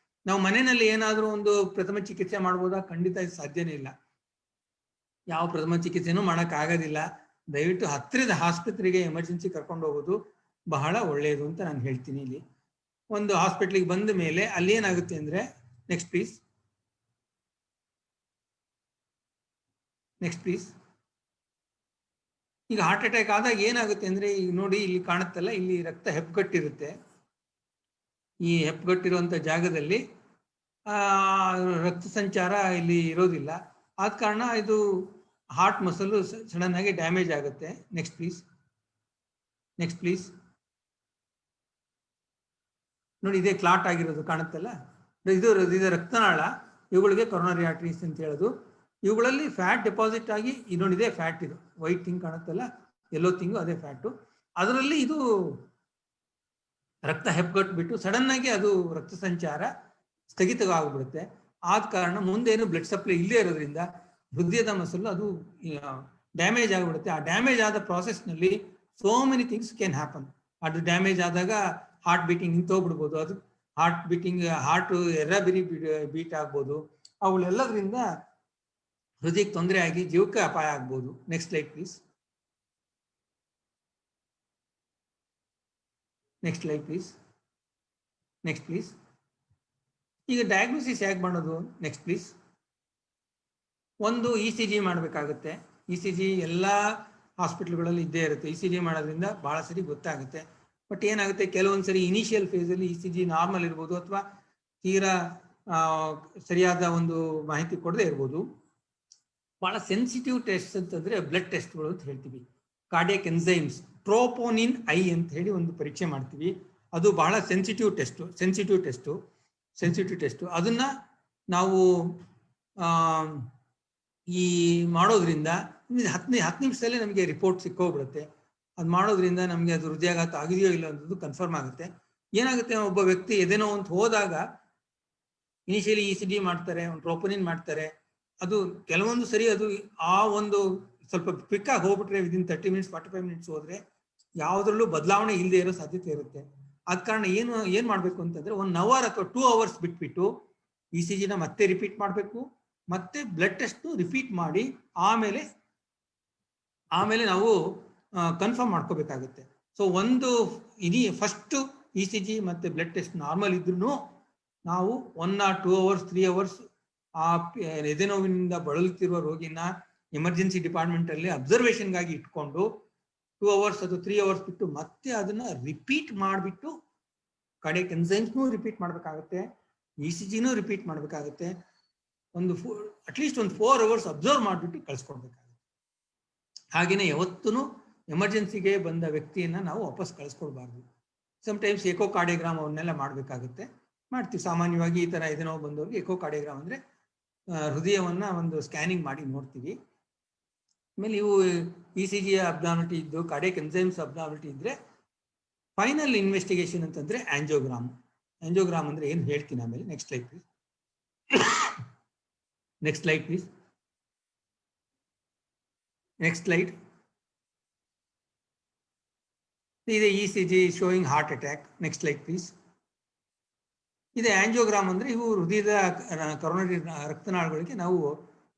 ನಾವು ಮನೆಯಲ್ಲಿ ಏನಾದ್ರೂ ಒಂದು ಪ್ರಥಮ ಚಿಕಿತ್ಸೆ ಮಾಡ್ಬೋದಾ? ಖಂಡಿತ ಇದು ಸಾಧ್ಯನೇ ಇಲ್ಲ. ಯಾವ ಪ್ರಥಮ ಚಿಕಿತ್ಸೆನೂ ಮಾಡಕ್ ಆಗೋದಿಲ್ಲ. ದಯವಿಟ್ಟು ಹತ್ತಿರದ ಆಸ್ಪತ್ರೆಗೆ ಎಮರ್ಜೆನ್ಸಿ ಕರ್ಕೊಂಡು ಹೋಗೋದು ಬಹಳ ಒಳ್ಳೆಯದು ಅಂತ ನಾನು ಹೇಳ್ತೀನಿ. ಇಲ್ಲಿ ಒಂದು ಹಾಸ್ಪಿಟ್ಲಿಗೆ ಬಂದ ಮೇಲೆ ಅಲ್ಲಿ ಏನಾಗುತ್ತೆ ಅಂದ್ರೆ, ನೆಕ್ಸ್ಟ್ ಪ್ಲೀಸ್, ಈಗ ಹಾರ್ಟ್ ಅಟ್ಯಾಕ್ ಆದಾಗ ಏನಾಗುತ್ತೆ ಅಂದ್ರೆ, ಈಗ ನೋಡಿ ಇಲ್ಲಿ ಕಾಣುತ್ತಲ್ಲ, ಇಲ್ಲಿ ರಕ್ತ ಹೆಪ್ಪುಗಟ್ಟಿರುತ್ತೆ. ಈ ಹೆಪ್ಪುಗಟ್ಟಿರುವಂತ ಜಾಗದಲ್ಲಿ ರಕ್ತ ಸಂಚಾರ ಇಲ್ಲಿ ಇರೋದಿಲ್ಲ. ಆದ ಕಾರಣ ಇದು ಹಾರ್ಟ್ ಮಸಲು ಸಡನ್ ಆಗಿ ಡ್ಯಾಮೇಜ್ ಆಗುತ್ತೆ. Next please. ನೋಡಿ ಇದೇ ಕ್ಲಾಟ್ ಆಗಿರೋದು ಕಾಣುತ್ತಲ್ಲ, ಇದು ರಕ್ತನಾಳ. ಇವುಗಳಿಗೆ ಕೊರೋನರಿ ಆರ್ಟರೀಸ್ ಅಂತ ಹೇಳೋದು. ಇವುಗಳಲ್ಲಿ ಫ್ಯಾಟ್ ಡೆಪಾಸಿಟ್ ಆಗಿ ಇನ್ನೊಂದಿದೆ ಫ್ಯಾಟ್, ಇದು ವೈಟ್ ಥಿಂಗ್ ಕಾಣುತ್ತಲ್ಲ, ಯೆಲ್ಲೋ ಥಿಂಗು ಅದೇ ಫ್ಯಾಟು. ಅದರಲ್ಲಿ ಇದು ರಕ್ತ ಹೆಪ್ಪುಗಟ್ಬಿಟ್ಟು ಸಡನ್ ಆಗಿ ಅದು ರಕ್ತ ಸಂಚಾರ ಸ್ಥಗಿತವಾಗ್ಬಿಡುತ್ತೆ. ಆದ ಕಾರಣ ಮುಂದೇನು ಬ್ಲಡ್ ಸಪ್ಲೈ ಇಲ್ಲೇ ಇರೋದ್ರಿಂದ ಹೃದಯದ ಮಸಲು ಅದು ಡ್ಯಾಮೇಜ್ ಆಗಿಬಿಡುತ್ತೆ. ಆ ಡ್ಯಾಮೇಜ್ ಆದ ಪ್ರಾಸೆಸ್ನಲ್ಲಿ so many things can happen. ಅದು ಡ್ಯಾಮೇಜ್ ಆದಾಗ ಹಾರ್ಟ್ ಬೀಟಿಂಗ್ ನಿಂತೋಗ್ಬಿಡ್ಬೋದು, ಅದು ಹಾರ್ಟ್ ಎರ್ರಬಿರಿ ಬೀಟ್ ಆಗ್ಬೋದು. ಅವುಗಳೆಲ್ಲದ್ರಿಂದ ಹೃದಯಕ್ಕೆ ತೊಂದರೆ ಆಗಿ ಜೀವಕ್ಕೆ ಅಪಾಯ ಆಗ್ಬೋದು. Next slide please. ಈಗ ಡಯಾಗ್ನೋಸಿಸ್ ಹೇಗೆ ಮಾಡೋದು? Next please. ಒಂದು ECG ಮಾಡಬೇಕಾಗುತ್ತೆ. ECG ಎಲ್ಲ ಹಾಸ್ಪಿಟಲ್ಗಳಲ್ಲಿ ಇದ್ದೇ ಇರುತ್ತೆ. ECG ಮಾಡೋದ್ರಿಂದ ಬಹಳ ಸರಿ ಗೊತ್ತಾಗುತ್ತೆ. ಬಟ್ ಏನಾಗುತ್ತೆ, ಕೆಲವೊಂದ್ಸರಿ ಇನಿಷಿಯಲ್ ಫೇಸಲ್ಲಿ ECG ನಾರ್ಮಲ್ ಇರ್ಬೋದು, ಅಥವಾ ತೀರಾ ಸರಿಯಾದ ಒಂದು ಮಾಹಿತಿ ಕೊಡದೇ ಇರ್ಬೋದು. ಬಹಳ ಸೆನ್ಸಿಟಿವ್ ಟೆಸ್ಟ್ ಅಂತಂದ್ರೆ ಬ್ಲಡ್ ಟೆಸ್ಟ್ಗಳು ಅಂತ ಹೇಳ್ತೀವಿ. ಕಾರ್ಡಿಯಾಕ್ ಎನ್ಸೈಮ್ಸ್, ಟ್ರೋಪೋನಿನ್ ಐ ಅಂತ ಹೇಳಿ ಒಂದು ಪರೀಕ್ಷೆ ಮಾಡ್ತೀವಿ. ಅದು ಬಹಳ ಸೆನ್ಸಿಟಿವ್ ಟೆಸ್ಟು. ಅದನ್ನ ನಾವು ಈ ಮಾಡೋದ್ರಿಂದ 10 ನಿಮಿಷದಲ್ಲಿ ನಮಗೆ ರಿಪೋರ್ಟ್ ಸಿಕ್ಕೋಗ್ಬಿಡುತ್ತೆ. ಅದು ಮಾಡೋದ್ರಿಂದ ನಮಗೆ ಅದು ಹೃದಯಾಘಾತ ಆಗಿದೆಯೋ ಇಲ್ಲ ಅನ್ನೋದು ಕನ್ಫರ್ಮ್ ಆಗುತ್ತೆ. ಏನಾಗುತ್ತೆ, ಒಬ್ಬ ವ್ಯಕ್ತಿ ಎದೇನೋ ಅಂತ ಹೋದಾಗ ಇನಿಷಿಯಲಿ ECG ಮಾಡ್ತಾರೆ, ಒಂದು ಟ್ರೋಪೋನಿನ್ ಮಾಡ್ತಾರೆ. ಅದು ಕೆಲವೊಂದು ಸರಿ ಅದು ಆ ಒಂದು ಸ್ವಲ್ಪ ಕ್ವಿಕ್ ಆಗಿ ಹೋಗ್ಬಿಟ್ರೆ ವಿದಿನ್ 30 ಮಿನಿಟ್ಸ್ 45 ಮಿನಿಟ್ಸ್ ಹೋದ್ರೆ ಯಾವುದ್ರಲ್ಲೂ ಬದಲಾವಣೆ ಇಲ್ಲದೆ ಇರೋ ಸಾಧ್ಯತೆ ಇರುತ್ತೆ. ಆದ ಕಾರಣ ಏನ್ ಮಾಡ್ಬೇಕು ಅಂತಂದ್ರೆ, 1 ಅವರ್ ಅಥವಾ 2 ಅವರ್ಸ್ ಬಿಟ್ಬಿಟ್ಟು ECGನ ಮತ್ತೆ ರಿಪೀಟ್ ಮಾಡಬೇಕು, ಮತ್ತೆ ಬ್ಲಡ್ ಟೆಸ್ಟ್ ರಿಪೀಟ್ ಮಾಡಿ ಆಮೇಲೆ ನಾವು ಕನ್ಫರ್ಮ್ ಮಾಡ್ಕೋಬೇಕಾಗುತ್ತೆ. ಸೊ ಒಂದು ಫಸ್ಟ್ ECG ಮತ್ತೆ ಬ್ಲಡ್ ಟೆಸ್ಟ್ ನಾರ್ಮಲ್ ಇದ್ರೂ ನಾವು 1 or 2 ಅವರ್ಸ್ 3 ಅವರ್ಸ್ ಆ ಎದೆನೋವಿನಿಂದ ಬಳಲುತ್ತಿರುವ ರೋಗಿನ ಎಮರ್ಜೆನ್ಸಿ ಡಿಪಾರ್ಟ್ಮೆಂಟ್ ಅಲ್ಲಿ ಅಬ್ಸರ್ವೇಷನ್ಗಾಗಿ ಇಟ್ಕೊಂಡು 2 ಅವರ್ಸ್ ಅಥವಾ 3 ಅವರ್ಸ್ ಬಿಟ್ಟು ಮತ್ತೆ ಅದನ್ನ ರಿಪೀಟ್ ಮಾಡಿಬಿಟ್ಟು ಕಾರ್ಡಿಯಾಕ್ ಎನ್ಸೈಮ್ಸ್ನೂ ರಿಪೀಟ್ ಮಾಡಬೇಕಾಗುತ್ತೆ, ECGನೂ ರಿಪೀಟ್ ಮಾಡಬೇಕಾಗುತ್ತೆ. ಒಂದು ಅಟ್ಲೀಸ್ಟ್ ಒಂದು 4 hours ಅಬ್ಸರ್ವ್ ಮಾಡಿಬಿಟ್ಟು ಕಳ್ಸ್ಕೊಡ್ಬೇಕಾಗುತ್ತೆ. ಹಾಗೆಯೇ ಯಾವತ್ತೂ ಎಮರ್ಜೆನ್ಸಿಗೆ ಬಂದ ವ್ಯಕ್ತಿಯನ್ನ ನಾವು ವಾಪಸ್ ಕಳಿಸ್ಕೊಡ್ಬಾರ್ದು. ಸಮ್ಟೈಮ್ಸ್ ಎಕೋಕಾರ್ಡಿಯೋಗ್ರಾಮ್ ಅವನ್ನೆಲ್ಲ ಮಾಡಬೇಕಾಗುತ್ತೆ, ಮಾಡ್ತೀವಿ. ಸಾಮಾನ್ಯವಾಗಿ ಈ ಥರ ಎದೆನೋವು ಬಂದವ್ರಿಗೆ ಎಕೋಕಾರ್ಡಿಯೋಗ್ರಾಮ್ ಅಂದರೆ ಹೃದಯವನ್ನ ಒಂದು ಸ್ಕ್ಯಾನಿಂಗ್ ಮಾಡಿ ನೋಡ್ತೀವಿ. ಆಮೇಲೆ ಇವು ECG ಅಬ್ನಾರ್ಮಲಿಟಿ ಇದ್ದು ಕಾರ್ಡಿಯಾಕ್ ಎಂಜೈಮ್ಸ್ ಅಬ್ನಾರ್ಮಲಿಟಿ ಇದ್ರೆ ಫೈನಲ್ ಇನ್ವೆಸ್ಟಿಗೇಷನ್ ಅಂತಂದ್ರೆ ಆಂಜಿಯೋಗ್ರಾಮ್. ಆಂಜಿಯೋಗ್ರಾಮ್ ಅಂದ್ರೆ ಏನು ಹೇಳ್ತೀನಿ ಆಮೇಲೆ. Next slide please. Next slide please. Next slide. ಇದೆ ECG showing heart attack. Next slide please. ಇದೆ ಆಂಜಿಯೋಗ್ರಾಮ್ ಅಂದ್ರೆ ಇವು ಹೃದಯದ ಕರೋನರಿ ರಕ್ತನಾಳಗಳಿಗೆ ನಾವು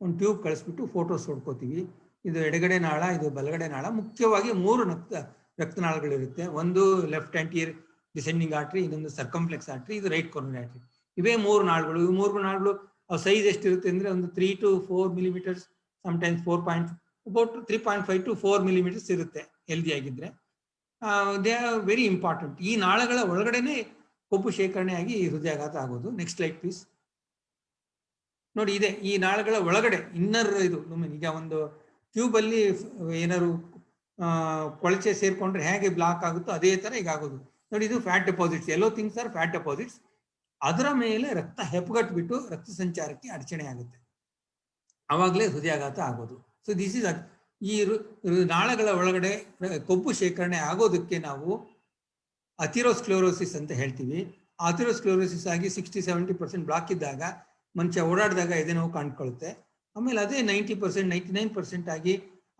ಒಂದು ಟ್ಯೂಬ್ ಕಳಿಸ್ಬಿಟ್ಟು ಫೋಟೋಸ್ ಹೊಡ್ಕೋತೀವಿ. ಇದು ಎಡಗಡೆ ನಾಳ, ಇದು ಬಲಗಡೆ ನಾಳ. ಮುಖ್ಯವಾಗಿ 3 ರಕ್ತನಾಳಗಳಿರುತ್ತೆ. ಒಂದು ಲೆಫ್ಟ್ ಆಂಟಿಯರ್ ಡಿಸೆಂಡಿಂಗ್ ಆರ್ಟ್ರಿ, ಇನ್ನೊಂದು ಸರ್ಕಂಫ್ಲೆಕ್ಸ್ ಆರ್ಟ್ರಿ, ಇದು ರೈಟ್ ಕೊರೋನರಿ ಆರ್ಟ್ರಿ. ಇವೇ 3 ನಾಳಗಳು. ಇವು 3 ನಾಳಗಳು ಸೈಜ್ ಎಷ್ಟಿರುತ್ತೆ ಅಂದ್ರೆ ಒಂದು 3 to 4 millimeters, sometimes 3.5 to 4 millimeters ಇರುತ್ತೆ ಹೆಲ್ದಿ ಆಗಿದ್ರೆ. They are very important. ಈ ನಾಳಗಳ ಒಳಗಡೆನೆ ಕೊಬ್ಬು ಶೇಖರಣೆಯಾಗಿ ಹೃದಯಾಘಾತ ಆಗೋದು. Next slide please. ನೋಡಿ, ಇದೆ ಈ ನಾಳಗಳ ಒಳಗಡೆ ಇನ್ನರ್ ಇದು ಲುಮೆನ್. ಈಗ ಒಂದು ಟ್ಯೂಬ್ ಅಲ್ಲಿ ಏನಾದ್ರು ಕೊಳಚೆ ಸೇರ್ಕೊಂಡ್ರೆ ಹೇಗೆ ಬ್ಲಾಕ್ ಆಗುತ್ತೋ ಅದೇ ತರ ಈಗ ಆಗೋದು. ನೋಡಿ, ಇದು fat deposits. Yellow things are fat deposits. ಅದರ ಮೇಲೆ ರಕ್ತ ಹೆಪ್ಪುಗಟ್ಬಿಟ್ಟು ರಕ್ತ ಸಂಚಾರಕ್ಕೆ ಅಡಚಣೆ ಆಗುತ್ತೆ, ಅವಾಗಲೇ ಹೃದಯಾಘಾತ ಆಗೋದು. ಸೊ ದಿಸ್ ಇಸ್ ಈ ನಾಳಗಳ ಒಳಗಡೆ ಕೊಬ್ಬು ಶೇಖರಣೆ ಆಗೋದಕ್ಕೆ ನಾವು ಅಥಿರೋಸ್ಕ್ಲೆರೋಸಿಸ್ ಅಂತ ಹೇಳ್ತೀವಿ. ಅಥಿರೋಸ್ಕ್ಲೆರೋಸಿಸ್ ಆಗಿ 60-70% ಬ್ಲಾಕ್ ಇದ್ದಾಗ ಮನುಷ್ಯ ಓಡಾಡಿದಾಗ ಎದೆನೋವು ಕಾಣ್ಕೊಳ್ಳುತ್ತೆ. ಆಮೇಲೆ ಅದೇ 90%, 99% ಆಗಿ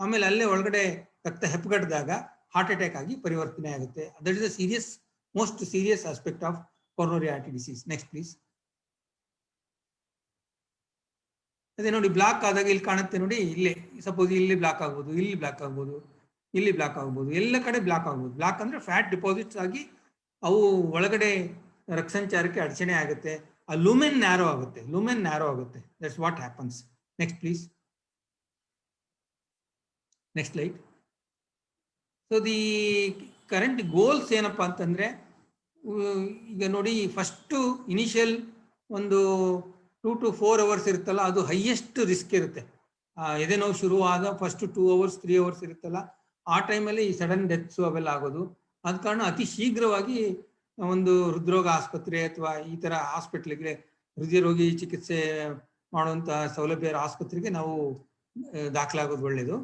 ಆಮೇಲೆ ಅಲ್ಲೇ ಒಳಗಡೆ ರಕ್ತ ಹೆಪ್ಪುಗಟ್ಟಿದಾಗ ಹಾರ್ಟ್ ಅಟ್ಯಾಕ್ ಆಗಿ ಪರಿವರ್ತನೆ ಆಗುತ್ತೆ. That is a serious, most serious aspect of coronary artery disease. Next please. ಅದೇ ನೋಡಿ, ಬ್ಲಾಕ್ ಆದಾಗ ಇಲ್ಲಿ ಕಾಣುತ್ತೆ ನೋಡಿ, ಇಲ್ಲೇ ಸಪೋಸ್ ಇಲ್ಲಿ ಬ್ಲಾಕ್ ಆಗ್ಬೋದು, ಇಲ್ಲಿ ಬ್ಲಾಕ್ ಆಗ್ಬೋದು, ಇಲ್ಲಿ ಬ್ಲಾಕ್ ಆಗ್ಬೋದು, ಎಲ್ಲ ಕಡೆ ಬ್ಲಾಕ್ ಆಗ್ಬೋದು. ಬ್ಲಾಕ್ ಅಂದ್ರೆ ಫ್ಯಾಟ್ ಡಿಪಾಸಿಟ್ಸ್ ಆಗಿ ಅವು ಒಳಗಡೆ ರಕ್ತ ಸಂಚಾರಕ್ಕೆ ಅಡಚಣೆ ಆಗುತ್ತೆ. ಆ ಲೂಮೆನ್ ನ್ಯಾರೋ ಆಗುತ್ತೆ, ಲೂಮೆನ್ ನ್ಯಾರೋ ಆಗುತ್ತೆ. That's what happens. Next please. Next slide. So the current goals ಏನಪ್ಪಾ ಅಂತಂದ್ರೆ, ಈಗ ನೋಡಿ, ಫಸ್ಟ್ ಇನಿಷಿಯಲ್ ಒಂದು 2 to 4 hours ಇರುತ್ತಲ್ಲ, ಅದು ಹೈಯೆಸ್ಟ್ ರಿಸ್ಕ್ ಇರುತ್ತೆ. ಎದೆನೋವು ಶುರುವಾದ ಫಸ್ಟ್ 2 hours 3 hours ಇರುತ್ತಲ್ಲ, ಆ ಟೈಮಲ್ಲಿ ಈ ಸಡನ್ ಡೆತ್ಸ್ ಅವೆಲ್ಲ ಆಗೋದು. ಆದ ಕಾರಣ ಅತಿ ಶೀಘ್ರವಾಗಿ ಒಂದು ಹೃದ್ರೋಗ ಆಸ್ಪತ್ರೆ ಅಥವಾ ಈ ತರ ಹಾಸ್ಪಿಟ್ಲಿಗೆ, ಹೃದಯ ರೋಗಿ ಚಿಕಿತ್ಸೆ ಮಾಡುವಂತ ಸೌಲಭ್ಯ ಆಸ್ಪತ್ರೆಗೆ ನಾವು ದಾಖಲಾಗೋದು ಒಳ್ಳೇದು.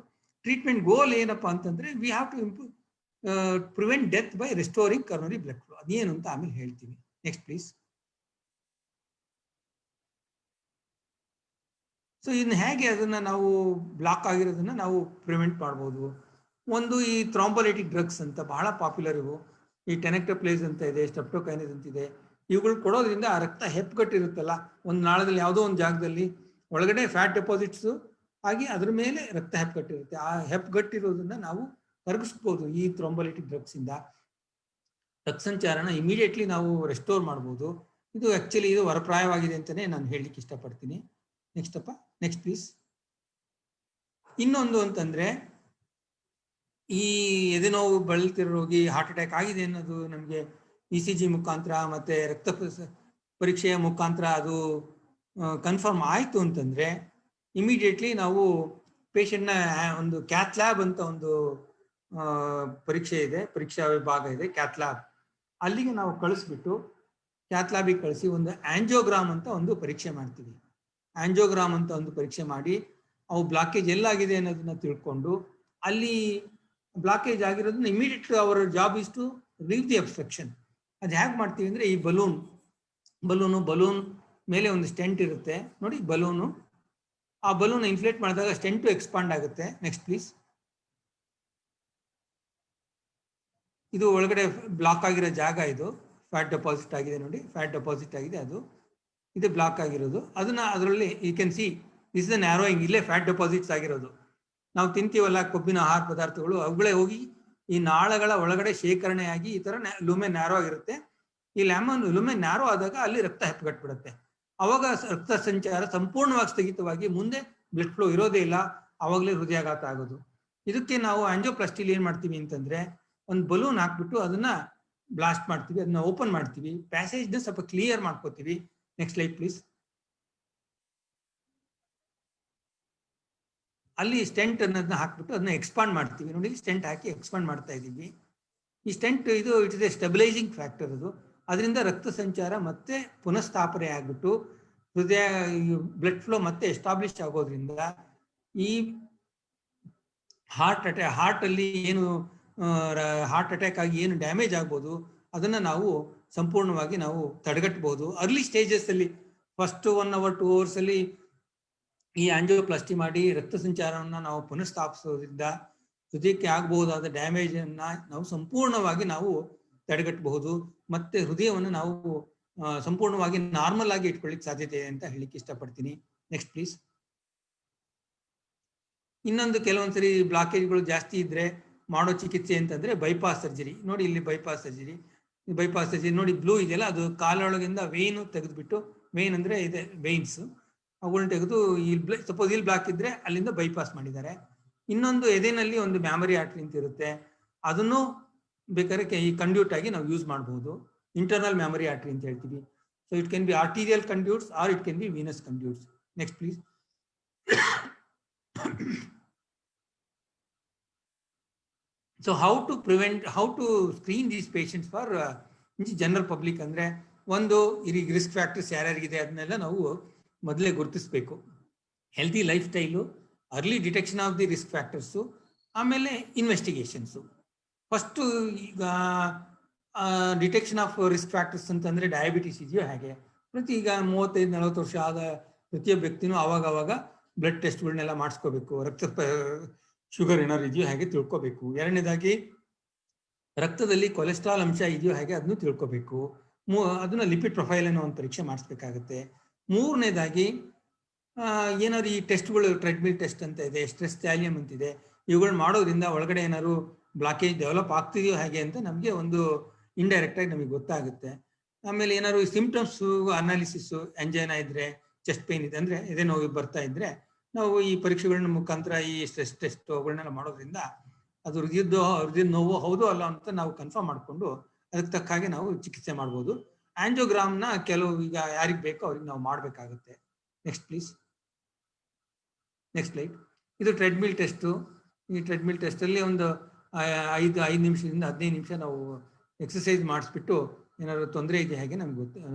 ಟ್ರೀಟ್ಮೆಂಟ್ ಗೋಲ್ ಏನಪ್ಪಾ ಅಂತಂದ್ರೆ, we have to prevent death by restoring coronary blood flow. ಅದೇನು ಅಂತ ಆಮೇಲೆ ಹೇಳ್ತೀವಿ. Next please. ಸೊ ಇನ್ನು ಹೇಗೆ ಅದನ್ನ ನಾವು ಬ್ಲಾಕ್ ಆಗಿರೋದನ್ನ ನಾವು ಪ್ರಿವೆಂಟ್ ಮಾಡ್ಬೋದು. ಒಂದು ಈ ಥ್ರಾಂಬೋಲೈಟಿಕ್ ಡ್ರಗ್ಸ್ ಅಂತ ಬಹಳ ಪಾಪ್ಯುಲರ್ ಇವು. ಈ ಟೆನೆಕ್ಟೋಪ್ಲೇಸ್ ಅಂತ ಇದೆ, ಸ್ಟೆಪ್ಟೋಕೈನೇಸ್ ಅಂತಿದೆ. ಇವುಗಳು ಕೊಡೋದ್ರಿಂದ ಆ ರಕ್ತ ಹೆಪ್ಪುಗಟ್ಟಿರುತ್ತಲ್ಲ ಒಂದು ನಾಳದಲ್ಲಿ, ಯಾವುದೋ ಒಂದು ಜಾಗದಲ್ಲಿ ಒಳಗಡೆ ಫ್ಯಾಟ್ ಡೆಪಾಸಿಟ್ಸ್ ಆಗಿ ಅದ್ರ ಮೇಲೆ ರಕ್ತ ಹೆಪ್ಪುಗಟ್ಟಿರುತ್ತೆ. ಆ ಹೆಪ್ಪುಗಟ್ಟಿರೋದನ್ನ ನಾವು ಕರಗಿಸ್ಬೋದು ಈ ಥ್ರಾಂಬೋಲೈಟಿಕ್ ಡ್ರಗ್ಸ್ ಇಂದ. ರಕ್ತ ಸಂಚಾರನ ಇಮಿಡಿಯೇಟ್ಲಿ ನಾವು ರೆಸ್ಟೋರ್ ಮಾಡ್ಬೋದು. ಇದು ಆಕ್ಚುಲಿ ಇದು ವರಪ್ರಾಯವಾಗಿದೆ ಅಂತಾನೆ ನಾನು ಹೇಳಲಿಕ್ಕೆ ಇಷ್ಟಪಡ್ತೀನಿ. ನೆಕ್ಸ್ಟ್ ಅಪ್ಪ. Next please. ಇನ್ನೊಂದು ಅಂತಂದ್ರೆ, ಈ ಎದೆನೋವು ಬಳಲ್ತಿರೋ ರೋಗಿ ಹಾರ್ಟ್ ಅಟ್ಯಾಕ್ ಆಗಿದೆ ಅನ್ನೋದು ನಮಗೆ ECG ಮುಖಾಂತರ ಮತ್ತೆ ರಕ್ತ ಪರೀಕ್ಷೆಯ ಮುಖಾಂತರ ಅದು ಕನ್ಫರ್ಮ್ ಆಯ್ತು ಅಂತಂದ್ರೆ, ಇಮಿಡಿಯೇಟ್ಲಿ ನಾವು ಪೇಷಂಟ್ನ ಒಂದು ಕ್ಯಾತ್ ಲ್ಯಾಬ್ ಅಂತ ಒಂದು ಪರೀಕ್ಷೆ ಇದೆ, ಪರೀಕ್ಷಾ ವಿಭಾಗ ಇದೆ, ಕ್ಯಾತ್ ಲ್ಯಾಬ್. ಅಲ್ಲಿಗೆ ನಾವು ಕಳಿಸ್ಬಿಟ್ಟು ಕ್ಯಾತ್ ಲ್ಯಾಬಿಗೆ ಕಳಿಸಿ ಒಂದು ಆಂಜಿಯೋಗ್ರಾಮ್ ಅಂತ ಒಂದು ಪರೀಕ್ಷೆ ಮಾಡ್ತೀವಿ. ಆಂಜಿಯೋಗ್ರಾಮ್ ಅಂತ ಒಂದು ಪರೀಕ್ಷೆ ಮಾಡಿ ಅವು ಬ್ಲಾಕೇಜ್ ಎಲ್ಲಾಗಿದೆ ಅನ್ನೋದನ್ನ ತಿಳ್ಕೊಂಡು, ಅಲ್ಲಿ ಬ್ಲಾಕೇಜ್ ಆಗಿರೋದನ್ನ ಇಮಿಡಿಯೇಟ್ ಅವರ job is to relieve the obstruction. ಅದು ಹೇಗೆ ಮಾಡ್ತೀವಿ ಅಂದ್ರೆ, ಈ ಬಲೂನ್ ಮೇಲೆ ಒಂದು ಸ್ಟೆಂಟ್ ಇರುತ್ತೆ ನೋಡಿ, ಬಲೂನು. ಆ ಬಲೂನ್ ಇನ್ಫ್ಲೇಟ್ ಮಾಡಿದಾಗ ಸ್ಟೆಂಟು ಎಕ್ಸ್ಪಾಂಡ್ ಆಗುತ್ತೆ. Next please. ಇದು ಒಳಗಡೆ ಬ್ಲಾಕ್ ಆಗಿರೋ ಜಾಗ, ಇದು ಫ್ಯಾಟ್ ಡೆಪಾಸಿಟ್ ಆಗಿದೆ ನೋಡಿ, ಫ್ಯಾಟ್ ಡೆಪಾಸಿಟ್ ಆಗಿದೆ, ಅದು ಇದು ಬ್ಲಾಕ್ ಆಗಿರೋದು. ಅದನ್ನ ಅದರಲ್ಲಿ you can see this is narrowing. ಇಲ್ಲೇ ಫ್ಯಾಟ್ ಡೆಪಾಸಿಟ್ಸ್ ಆಗಿರೋದು. ನಾವು ತಿಂತೀವಲ್ಲ ಕೊಬ್ಬಿನ ಆಹಾರ ಪದಾರ್ಥಗಳು, ಅವುಗಳೇ ಹೋಗಿ ಈ ನಾಳಗಳ ಒಳಗಡೆ ಶೇಖರಣೆಯಾಗಿ ಈ ತರ ಲುಮೆನ್ ನ್ಯಾರೋ ಆಗಿರುತ್ತೆ. ಈ ಲುಮೆನ್ ನ್ಯಾರೋ ಆದಾಗ ಅಲ್ಲಿ ರಕ್ತ ಹೆಪ್ಪುಗಟ್ಬಿಡುತ್ತೆ. ಅವಾಗ ರಕ್ತ ಸಂಚಾರ ಸಂಪೂರ್ಣವಾಗಿ ಸ್ಥಗಿತವಾಗಿ ಮುಂದೆ ಬ್ಲಡ್ ಫ್ಲೋ ಇರೋದೇ ಇಲ್ಲ, ಅವಾಗಲೇ ಹೃದಯಾಘಾತ ಆಗೋದು. ಇದಕ್ಕೆ ನಾವು ಆಂಜಿಯೋಪ್ಲಾಸ್ಟಿಲಿ ಏನ್ ಮಾಡ್ತೀವಿ ಅಂತಂದ್ರೆ, ಒಂದು ಬಲೂನ್ ಹಾಕ್ಬಿಟ್ಟು ಅದನ್ನ ಬ್ಲಾಸ್ಟ್ ಮಾಡ್ತೀವಿ, ಅದನ್ನ ಓಪನ್ ಮಾಡ್ತೀವಿ, ಪ್ಯಾಸೇಜ್ನ ಸ್ವಲ್ಪ ಕ್ಲಿಯರ್ ಮಾಡ್ಕೋತೀವಿ. Next slide please. ಅಲ್ಲಿ ಸ್ಟೆಂಟ್ ಅನ್ನೋದನ್ನ ಹಾಕ್ಬಿಟ್ಟು ಅದನ್ನ ಎಕ್ಸ್ಪಾಂಡ್ ಮಾಡ್ತೀವಿ. ನೋಡಿ, ಸ್ಟೆಂಟ್ ಹಾಕಿ ಎಕ್ಸ್ಪಾಂಡ್ ಮಾಡ್ತಾ ಇದ್ದೀವಿ. ಈ ಸ್ಟೆಂಟ್ ಇದು it is A stabilising factor. ಅದು ಅದರಿಂದ ರಕ್ತ ಸಂಚಾರ ಮತ್ತೆ ಪುನಃಸ್ಥಾಪನೆ ಆಗ್ಬಿಟ್ಟು ಹೃದಯ ಬ್ಲಡ್ ಫ್ಲೋ ಮತ್ತೆ ಎಸ್ಟಾಬ್ಲಿಷ್ ಆಗೋದ್ರಿಂದ ಈ ಹಾರ್ಟ್ ಅಲ್ಲಿ ಏನು ಹಾರ್ಟ್ ಅಟ್ಯಾಕ್ ಆಗಿ ಏನು ಡ್ಯಾಮೇಜ್ ಆಗ್ಬೋದು ಅದನ್ನ ನಾವು ಸಂಪೂರ್ಣವಾಗಿ ನಾವು ತಡೆಗಟ್ಟಬಹುದು. ಅರ್ಲಿ ಸ್ಟೇಜಸ್ ಅಲ್ಲಿ ಫಸ್ಟ್ 1 hour 2 hours ಅಲ್ಲಿ ಈ ಆಂಜಿಯೋಪ್ಲಾಸ್ಟಿ ಮಾಡಿ ರಕ್ತ ಸಂಚಾರವನ್ನ ನಾವು ಪುನಃಸ್ಥಾಪಿಸೋದ್ರಿಂದ ಹೃದಯಕ್ಕೆ ಆಗಬಹುದಾದ ಡ್ಯಾಮೇಜ್ ಅನ್ನ ನಾವು ಸಂಪೂರ್ಣವಾಗಿ ನಾವು ತಡೆಗಟ್ಟಬಹುದು. ಮತ್ತೆ ಹೃದಯವನ್ನು ನಾವು ಸಂಪೂರ್ಣವಾಗಿ ನಾರ್ಮಲ್ ಆಗಿ ಇಟ್ಕೊಳ್ಳಿಕ್ಕೆ ಸಾಧ್ಯತೆ ಇದೆ ಅಂತ ಹೇಳಿಕ್ಕೆ ಇಷ್ಟಪಡ್ತೀನಿ. Next please. ಇನ್ನೊಂದು ಕೆಲವೊಂದ್ಸರಿ ಬ್ಲಾಕೇಜ್ಗಳು ಜಾಸ್ತಿ ಇದ್ರೆ ಮಾಡೋ ಚಿಕಿತ್ಸೆ ಅಂತಂದ್ರೆ ಬೈಪಾಸ್ ಸರ್ಜರಿ. ನೋಡಿ, ಇಲ್ಲಿ ಬೈಪಾಸ್ ಸರ್ಜರಿ ನೋಡಿ, ಬ್ಲೂ ಇದೆಯಲ್ಲ, ಅದು ಕಾಲೊಳಗಿಂದ ವೇನು ತೆಗೆದುಬಿಟ್ಟು, ವೇನ್ ಅಂದ್ರೆ ಇದೆ ವೇನ್ಸ್, ಅವುಗಳನ್ನ ತೆಗೆದು ಸಪೋಸ್ ಇಲ್ಲಿ ಬ್ಲಾಕ್ ಇದ್ರೆ ಅಲ್ಲಿಂದ ಬೈಪಾಸ್ ಮಾಡಿದ್ದಾರೆ. ಇನ್ನೊಂದು ಎದೆನಲ್ಲಿ ಒಂದು ಮ್ಯಾಮರಿ ಆರ್ಟರಿ ಅಂತ ಇರುತ್ತೆ, ಅದನ್ನು ಬೇಕಾದ್ರೆ ಈ ಕಂಡ್ಯೂಟ್ ಆಗಿ ನಾವು ಯೂಸ್ ಮಾಡಬಹುದು. ಇಂಟರ್ನಲ್ ಮ್ಯಾಮರಿ ಆರ್ಟರಿ ಅಂತ ಹೇಳ್ತೀವಿ. So it can be arterial conduits or it can be venous conduits. Next please. So how to screen these patients for general public ಅಂದ್ರೆ, ಒಂದು ಈ ರಿಸ್ಕ್ ಫ್ಯಾಕ್ಟರ್ಸ್ ಯಾರ್ಯಾರಿಗಿದೆ ಅದನ್ನೆಲ್ಲ ನಾವು ಮೊದಲೇ ಗುರುತಿಸಬೇಕು. Healthy life style, early detection of the risk factors, ಆಮೇಲೆ ಇನ್ವೆಸ್ಟಿಗೇಷನ್ಸು. ಫಸ್ಟ್ ಈಗ ಡಿಟೆಕ್ಷನ್ ಆಫ್ ರಿಸ್ಕ್ ಫ್ಯಾಕ್ಟರ್ಸ್ ಅಂತಂದ್ರೆ ಡಯಾಬಿಟಿಸ್ ಇದೆಯೋ ಹಾಗೆ, ಪ್ರತಿ ಈಗ 35-40 ವರ್ಷ ಆದ ಪ್ರತಿಯೊಬ್ಬ ವ್ಯಕ್ತಿನೂ ಅವಾಗ ಬ್ಲಡ್ ಟೆಸ್ಟ್ಗಳನ್ನೆಲ್ಲ ಮಾಡಿಸ್ಕೋಬೇಕು. ಶುಗರ್ ಏನಾದ್ರು ಇದೆಯೋ ಹಾಗೆ ತಿಳ್ಕೊಬೇಕು. ಎರಡನೇದಾಗಿ ರಕ್ತದಲ್ಲಿ ಕೊಲೆಸ್ಟ್ರಾಲ್ ಅಂಶ ಇದೆಯೋ ಹಾಗೆ ಅದನ್ನು ತಿಳ್ಕೊಬೇಕು. ಅದನ್ನ ಲಿಪಿಡ್ ಪ್ರೊಫೈಲ್ ಅನ್ನೋ ಒಂದು ಪರೀಕ್ಷೆ ಮಾಡಿಸ್ಬೇಕಾಗತ್ತೆ. ಮೂರನೇದಾಗಿ ಏನಾದ್ರು ಈ ಟೆಸ್ಟ್ಗಳು, ಟ್ರೆಡ್ಮಿಲ್ ಟೆಸ್ಟ್ ಅಂತ ಇದೆ, ಸ್ಟ್ರೆಸ್ ಥ್ಯಾಲಿಯಂ ಅಂತಿದೆ, ಇವುಗಳು ಮಾಡೋದ್ರಿಂದ ಒಳಗಡೆ ಏನಾದ್ರು ಬ್ಲಾಕೇಜ್ ಡೆವಲಪ್ ಆಗ್ತಿದೆಯೋ ಹಾಗೆ ಅಂತ ನಮಗೆ ಒಂದು ಇಂಡೈರೆಕ್ಟ್ ಆಗಿ ನಮಗೆ ಗೊತ್ತಾಗುತ್ತೆ. ಆಮೇಲೆ ಏನಾದ್ರು ಸಿಂಪ್ಟಮ್ಸ್ ಅನಾಲಿಸಿಸ್, ಎಂಜೈನಾ ಇದ್ರೆ, ಚೆಸ್ಟ್ ಪೇನ್ ಇದೆ ಅಂದ್ರೆ, ಎದೆ ನೋವು ಬರ್ತಾ ಇದ್ರೆ ನಾವು ಈ ಪರೀಕ್ಷೆಗಳನ್ನ ಮುಖಾಂತರ ಈ ಸ್ಟ್ರೆಸ್ ಟೆಸ್ಟ್ ಅವುಗಳನ್ನೆಲ್ಲ ಮಾಡೋದ್ರಿಂದ ಅದು ಹೃದಯದ ನೋವು ಹೌದು ಅಲ್ಲ ಅಂತ ನಾವು ಕನ್ಫರ್ಮ್ ಮಾಡಿಕೊಂಡು ಅದಕ್ಕೆ ತಕ್ಕ ಹಾಗೆ ನಾವು ಚಿಕಿತ್ಸೆ ಮಾಡ್ಬೋದು. ಆಂಜಿಯೋಗ್ರಾಮ್ನ ಕೆಲವು ಈಗ ಯಾರಿಗೆ ಬೇಕೋ ಅವ್ರಿಗೆ ನಾವು ಮಾಡಬೇಕಾಗುತ್ತೆ. Next please. Next slide. ಇದು ಟ್ರೆಡ್ಮಿಲ್ ಟೆಸ್ಟು. ಈ ಟ್ರೆಡ್ಮಿಲ್ ಟೆಸ್ಟಲ್ಲಿ ಒಂದು 5 ನಿಮಿಷದಿಂದ 15 ನಿಮಿಷ ನಾವು ಎಕ್ಸಸೈಸ್ ಮಾಡಿಸ್ಬಿಟ್ಟು ಏನಾದ್ರು ತೊಂದರೆ ಇದೆ ಹಾಗೆ ನಮ್ಗೆ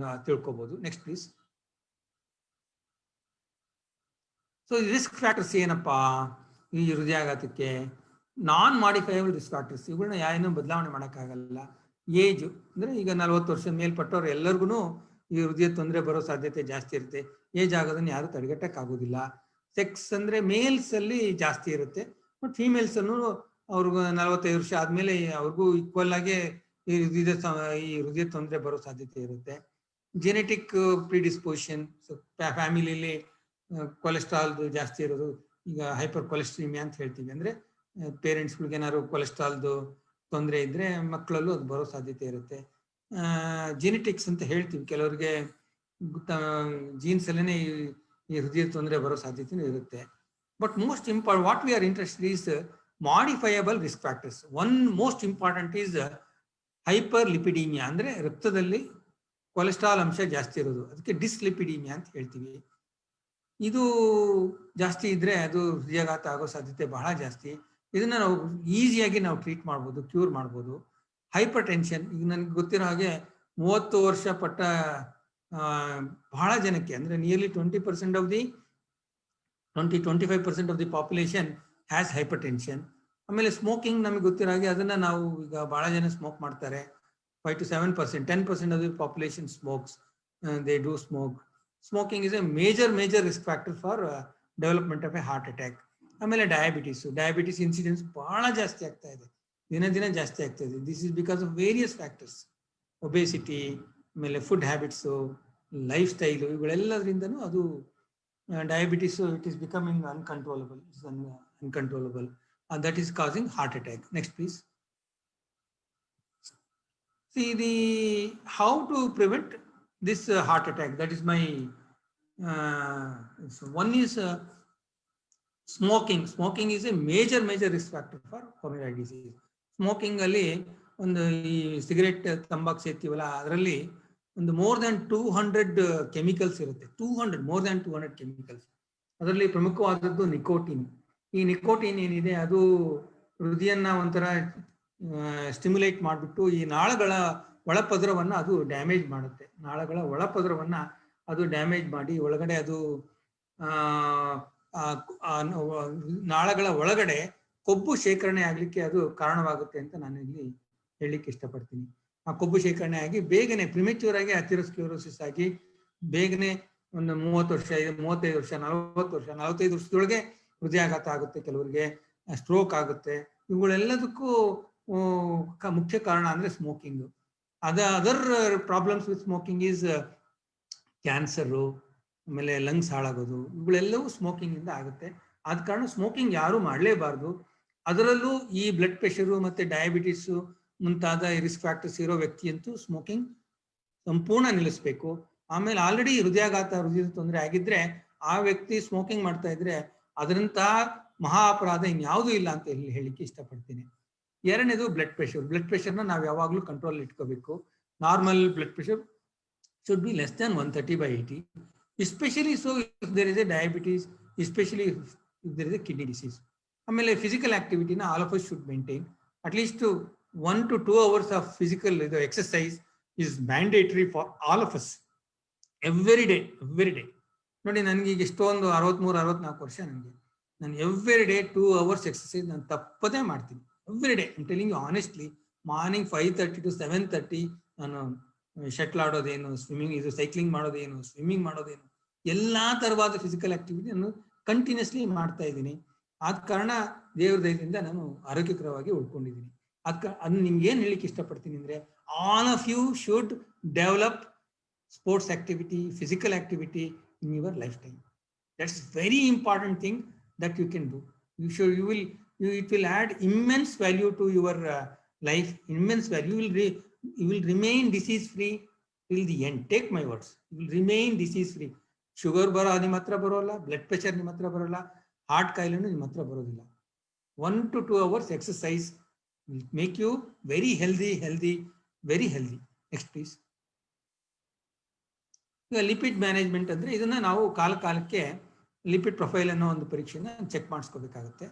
ತಿಳ್ಕೊಬೋದು. Next please. So risk factors ಏನಪ್ಪಾ ಈ ಹೃದಯಾಘಾತಕ್ಕೆ? ನಾನ್ ಮಾಡಿಫೈಯಬಲ್ ರಿಸ್ಕ್ ಫ್ಯಾಕ್ಟರ್ಸ್, ಇವುಗಳನ್ನ ಯಾರೇನೂ ಬದಲಾವಣೆ ಮಾಡೋಕ್ಕಾಗಲ್ಲ. ಏಜ್ ಅಂದ್ರೆ ಈಗ 40 ವರ್ಷದ ಮೇಲ್ಪಟ್ಟವ್ರು ಎಲ್ಲರಿಗೂ ಈ ಹೃದಯ ತೊಂದರೆ ಬರೋ ಸಾಧ್ಯತೆ ಜಾಸ್ತಿ ಇರುತ್ತೆ. ಏಜ್ ಆಗೋದನ್ನ ಯಾರು ತಡೆಗಟ್ಟಕ್ಕಾಗೋದಿಲ್ಲ. ಸೆಕ್ಸ್ ಅಂದ್ರೆ ಮೇಲ್ಸ್ ಅಲ್ಲಿ ಜಾಸ್ತಿ ಇರುತ್ತೆ, ಬಟ್ ಫೀಮೇಲ್ಸ್ ಅನ್ನು ಅವ್ರಿಗೂ 45 ವರ್ಷ ಆದ್ಮೇಲೆ ಅವ್ರಿಗೂ ಈಕ್ವಲ್ ಆಗಿ ಈ ಹೃದಯ ತೊಂದರೆ ಬರೋ ಸಾಧ್ಯತೆ ಇರುತ್ತೆ. ಜೆನೆಟಿಕ್ ಪ್ರಿಡಿಸ್ಪೋಸಿಷನ್, ಫ್ಯಾಮಿಲಿಲಿ ಕೊಲೆಸ್ಟ್ರಾಲ್ ಜಾಸ್ತಿ ಇರೋದು, ಈಗ ಹೈಪರ್ ಕೊಲೆಸ್ಟ್ರೀಮಿಯಾ ಅಂತ ಹೇಳ್ತೀವಿ, ಅಂದ್ರೆ ಪೇರೆಂಟ್ಸ್ಗಳಿಗೆ ಏನಾದ್ರು ಕೊಲೆಸ್ಟ್ರಾಲ್ದು ತೊಂದರೆ ಇದ್ರೆ ಮಕ್ಕಳಲ್ಲೂ ಅದು ಬರೋ ಸಾಧ್ಯತೆ ಇರುತ್ತೆ. ಜೆನೆಟಿಕ್ಸ್ ಅಂತ ಹೇಳ್ತೀವಿ, ಕೆಲವರಿಗೆ ಜೀನ್ಸ್ ಅಲ್ಲೇನೆ ಈ ಹೃದಯ ತೊಂದರೆ ಬರೋ ಸಾಧ್ಯತೆ ಇರುತ್ತೆ. But most important what we are interested is modifiable risk factors. One most important is hyperlipidaemia, ಅಂದ್ರೆ ರಕ್ತದಲ್ಲಿ ಕೊಲೆಸ್ಟ್ರಾಲ್ ಅಂಶ ಜಾಸ್ತಿ ಇರೋದು, ಅದಕ್ಕೆ ಡಿಸ್ಲಿಪಿಡೀಮಿಯಾ ಅಂತ ಹೇಳ್ತೀವಿ. ಇದು ಜಾಸ್ತಿ ಇದ್ರೆ ಅದು ಹೃದಯಾಘಾತ ಆಗೋ ಸಾಧ್ಯತೆ ಬಹಳ ಜಾಸ್ತಿ. ಇದನ್ನ ನಾವು ಈಸಿಯಾಗಿ ನಾವು ಟ್ರೀಟ್ ಮಾಡ್ಬೋದು, ಕ್ಯೂರ್ ಮಾಡ್ಬೋದು. ಹೈಪರ್ ಟೆನ್ಷನ್, ಈಗ ನನ್ಗೆ ಗೊತ್ತಿರೋ ಹಾಗೆ 30 ವರ್ಷ ಪಟ್ಟ ಬಹಳ ಜನಕ್ಕೆ, ಅಂದ್ರೆ nearly 20% of the 25% of the population has hypertension. ಆಮೇಲೆ ಸ್ಮೋಕಿಂಗ್ ನಮಗೆ ಗೊತ್ತಿರೋ ಹಾಗೆ ಅದನ್ನ ನಾವು ಈಗ ಬಹಳ ಜನ ಸ್ಮೋಕ್ ಮಾಡ್ತಾರೆ. 5 to 7%, 10% of the population smokes, they do smoke. Smoking is A major risk factor for development of A heart attack. ಆಮೇಲೆ ಡಯಾಬಿಟಿಸ್ ಇನ್ಸಿಡೆನ್ಸ್ ಬಹಳ ಜಾಸ್ತಿ ಆಗ್ತಾ ಇದೆ, ದಿನ ಜಾಸ್ತಿ ಆಗ್ತಾ ಇದೆ. This is because of various factors, obesity, ಆಮೇಲೆ ಫುಡ್ ಹ್ಯಾಬಿಟ್ಸು, ಲೈಫ್ ಸ್ಟೈಲು, ಇವುಗಳೆಲ್ಲದ್ರಿಂದನೂ ಅದು diabetes it is becoming uncontrollable, that is causing heart attack. Next please. See how to prevent this heart attack. That is my one is smoking. Smoking is a major risk factor for coronary disease. Smoking ಅಲ್ಲಿ ಒಂದು ಈ ಸಿಗರೆಟ್ ತಂಬಾಕು ಸೇರ್ತೀವಲ್ಲ, ಅದರಲ್ಲಿ ಒಂದು more than 200 ಕೆಮಿಕಲ್ಸ್ ಇರುತ್ತೆ. more than 200 chemicals. ಅದರಲ್ಲಿ ಪ್ರಮುಖವಾದದ್ದು ನಿಕೋಟಿನ್. ಈ ನಿಕೋಟಿನ್ ಏನಿದೆ ಅದು ಹೃದಯನ್ನ ಒಂಥರ ಸ್ಟಿಮ್ಯುಲೇಟ್ ಮಾಡಿಬಿಟ್ಟು ಈ ನಾಳಗಳ ಒಳಪದರವನ್ನ ಅದು ಡ್ಯಾಮೇಜ್ ಮಾಡುತ್ತೆ. ನಾಳಗಳ ಒಳಪದರವನ್ನ ಅದು ಡ್ಯಾಮೇಜ್ ಮಾಡಿ ಒಳಗಡೆ ಅದು ನಾಳಗಳ ಒಳಗಡೆ ಕೊಬ್ಬು ಶೇಖರಣೆ ಆಗ್ಲಿಕ್ಕೆ ಅದು ಕಾರಣವಾಗುತ್ತೆ ಅಂತ ನಾನು ಇಲ್ಲಿ ಹೇಳಲಿಕ್ಕೆ ಇಷ್ಟಪಡ್ತೀನಿ. ಆ ಕೊಬ್ಬು ಶೇಖರಣೆ ಆಗಿ ಬೇಗನೆ ಪ್ರಿಮೆಚ್ಯೂರ್ ಆಗಿ ಅಥೆರೋಸ್ಕ್ಲೆರೋಸಿಸ್ ಆಗಿ ಬೇಗನೆ ಒಂದು 30 ವರ್ಷ 35 ವರ್ಷ 40 ವರ್ಷ 45 ವರ್ಷದೊಳಗೆ ಹೃದಯಾಘಾತ ಆಗುತ್ತೆ, ಕೆಲವರಿಗೆ ಸ್ಟ್ರೋಕ್ ಆಗುತ್ತೆ. ಇವುಗಳೆಲ್ಲದಕ್ಕೂ ಮುಖ್ಯ ಕಾರಣ ಅಂದ್ರೆ smoking. Other problems with smoking is cancer, ಆಮೇಲೆ ಲಂಗ್ಸ್ ಹಾಳಾಗೋದು, ಇವುಗಳೆಲ್ಲವೂ ಸ್ಮೋಕಿಂಗ್ ಇಂದ ಆಗುತ್ತೆ. ಆದ ಕಾರಣ ಸ್ಮೋಕಿಂಗ್ ಯಾರು ಮಾಡಲೇಬಾರ್ದು. ಅದರಲ್ಲೂ ಈ ಬ್ಲಡ್ ಪ್ರೆಷರು ಮತ್ತೆ ಡಯಾಬಿಟಿಸ್ ಮುಂತಾದ ರಿಸ್ಕ್ ಫ್ಯಾಕ್ಟರ್ಸ್ ಇರೋ ವ್ಯಕ್ತಿಯಂತೂ ಸ್ಮೋಕಿಂಗ್ ಸಂಪೂರ್ಣ ನಿಲ್ಲಿಸಬೇಕು. ಆಮೇಲೆ ಆಲ್ರೆಡಿ ಹೃದಯದ ತೊಂದರೆ ಆಗಿದ್ರೆ ಆ ವ್ಯಕ್ತಿ ಸ್ಮೋಕಿಂಗ್ ಮಾಡ್ತಾ ಇದ್ರೆ ಅದರಂತಹ ಮಹಾ ಅಪರಾಧ ಇನ್ಯಾವುದೂ ಇಲ್ಲ ಅಂತ ಹೇಳಿಕ್ಕೆ ಇಷ್ಟಪಡ್ತೀನಿ. ಎರಡನೇದು ಬ್ಲಡ್ ಪ್ರೆಷರ್. ಬ್ಲಡ್ ಪ್ರೆಷರ್ನ ನಾವು ಯಾವಾಗಲೂ ಕಂಟ್ರೋಲ್ ಇಟ್ಕೋಬೇಕು. Normal blood pressure should be less than 130/80, especially so if there is a diabetes, especially if there is a kidney disease. ಆಮೇಲೆ ಫಿಸಿಕಲ್ ಆಕ್ಟಿವಿಟಿನ all of us should maintain. at least 1 to 2 hours of physical exercise is mandatory for all of us every day. ನೋಡಿ, ನನಗೆ ಈಗ ಎಷ್ಟೊಂದು 63-64 ವರ್ಷ. ನಾನು ಎವ್ರಿ ಡೇ 2 hours ಎಕ್ಸರ್ಸೈಸ್ ನಾನು ತಪ್ಪದೇ ಮಾಡ್ತೀನಿ. Every day I am telling you honestly. Morning 5:30 to 7:30 ನಾನು ಶಟ್ಲ್ ಆಡೋದೇನು, ಸೈಕ್ಲಿಂಗ್ ಮಾಡೋದೇನು, ಸ್ವಿಮ್ಮಿಂಗ್ ಮಾಡೋದೇನು, ಎಲ್ಲಾ ತರವಾದ ಫಿಸಿಕಲ್ ಆಕ್ಟಿವಿಟಿ ನಾನು ಕಂಟಿನ್ಯೂಸ್ಲಿ ಮಾಡ್ತಾ ಇದ್ದೀನಿ. ಆದ ಕಾರಣ ದೇವ್ರ ದಯದಿಂದ ನಾನು ಆರೋಗ್ಯಕರವಾಗಿ ಉಳ್ಕೊಂಡಿದ್ದೀನಿ. ಅದನ್ನ ನಿಮ್ಗೆ ಏನ್ ಹೇಳಿಕ್ಕೆ ಇಷ್ಟಪಡ್ತೀನಿ ಅಂದ್ರೆ, all of you should develop sports activity, physical activity in your lifetime. That's very important thing that you can do. It will add immense value to your life, immense value. You will remain disease free till the end. Take my words, you will remain disease free. Sugar baro ನಿಮ್ಮ ಹತ್ರ ಬರೋಲ್ಲ, blood pressure ನಿಮ್ಮ ಹತ್ರ ಬರೋಲ್ಲ, heart ಕಾಯಿಲೆನೂ ನಿಮ್ಮ ಹತ್ರ ಬರೋದಿಲ್ಲ. 1 to 2 hours exercise will make you very healthy, very healthy. Next please. ಈಗ ಲಿಪಿಡ್ ಮ್ಯಾನೇಜ್ಮೆಂಟ್ ಅಂದ್ರೆ ಇದನ್ನ ನಾವು ಕಾಲಕ್ಕೆ ಲಿಪಿಡ್ ಪ್ರೊಫೈಲ್ ಅನ್ನೋ ಒಂದು ಪರೀಕ್ಷೆನ ಚೆಕ್ ಮಾಡಿಸ್ಕೋಬೇಕಾಗುತ್ತೆ.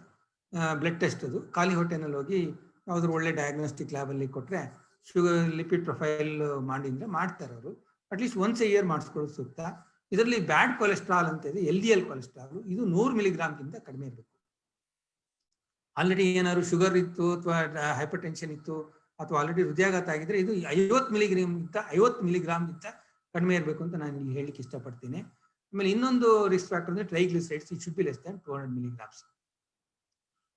ಬ್ಲಡ್ ಟೆಸ್ಟ್ ಅದು ಖಾಲಿ ಹೊಟ್ಟೆನಲ್ಲಿ ಹೋಗಿ ಯಾವ್ದಾದ್ರು ಒಳ್ಳೆ ಡಯಾಗ್ನೋಸ್ಟಿಕ್ ಲ್ಯಾಬ್ ಅಲ್ಲಿ ಕೊಟ್ರೆ ಶುಗರ್ ಲಿಪಿಡ್ ಪ್ರೊಫೈಲ್ ಮಾಡಿದ್ರೆ ಮಾಡ್ತಾರೆ ಅವರು. ಅಟ್ಲೀಸ್ಟ್ ಒನ್ಸ್ ಎ ಇಯರ್ ಮಾಡಿಸ್ಕೊಳ್ಳೋದು ಸೂಕ್ತ. ಇದರಲ್ಲಿ ಬ್ಯಾಡ್ ಕೊಲೆಸ್ಟ್ರಾಲ್ ಅಂತ ಇದೆ, LDL ಕೊಲೆಸ್ಟ್ರಾಲ್. ಇದು 100 mg ಕಡಿಮೆ ಇರಬೇಕು. ಆಲ್ರೆಡಿ ಏನಾದ್ರು ಶುಗರ್ ಇತ್ತು ಅಥವಾ ಹೈಪರ್ ಟೆನ್ಷನ್ ಇತ್ತು ಅಥವಾ ಆಲ್ರೆಡಿ ಹೃದಯಾಘಾತ ಆಗಿದ್ರೆ ಇದು 50 mg ಕಡಿಮೆ ಇರಬೇಕು ಅಂತ ನಾನು ಇಲ್ಲಿ ಹೇಳಲಿಕ್ಕೆ ಇಷ್ಟಪಡ್ತೀನಿ. ಆಮೇಲೆ ಇನ್ನೊಂದು ರಿಸ್ಕ್ ಫ್ಯಾಕ್ಟರ್ ಅಂದ್ರೆ triglycerides. It should be less Dhan 200 mg.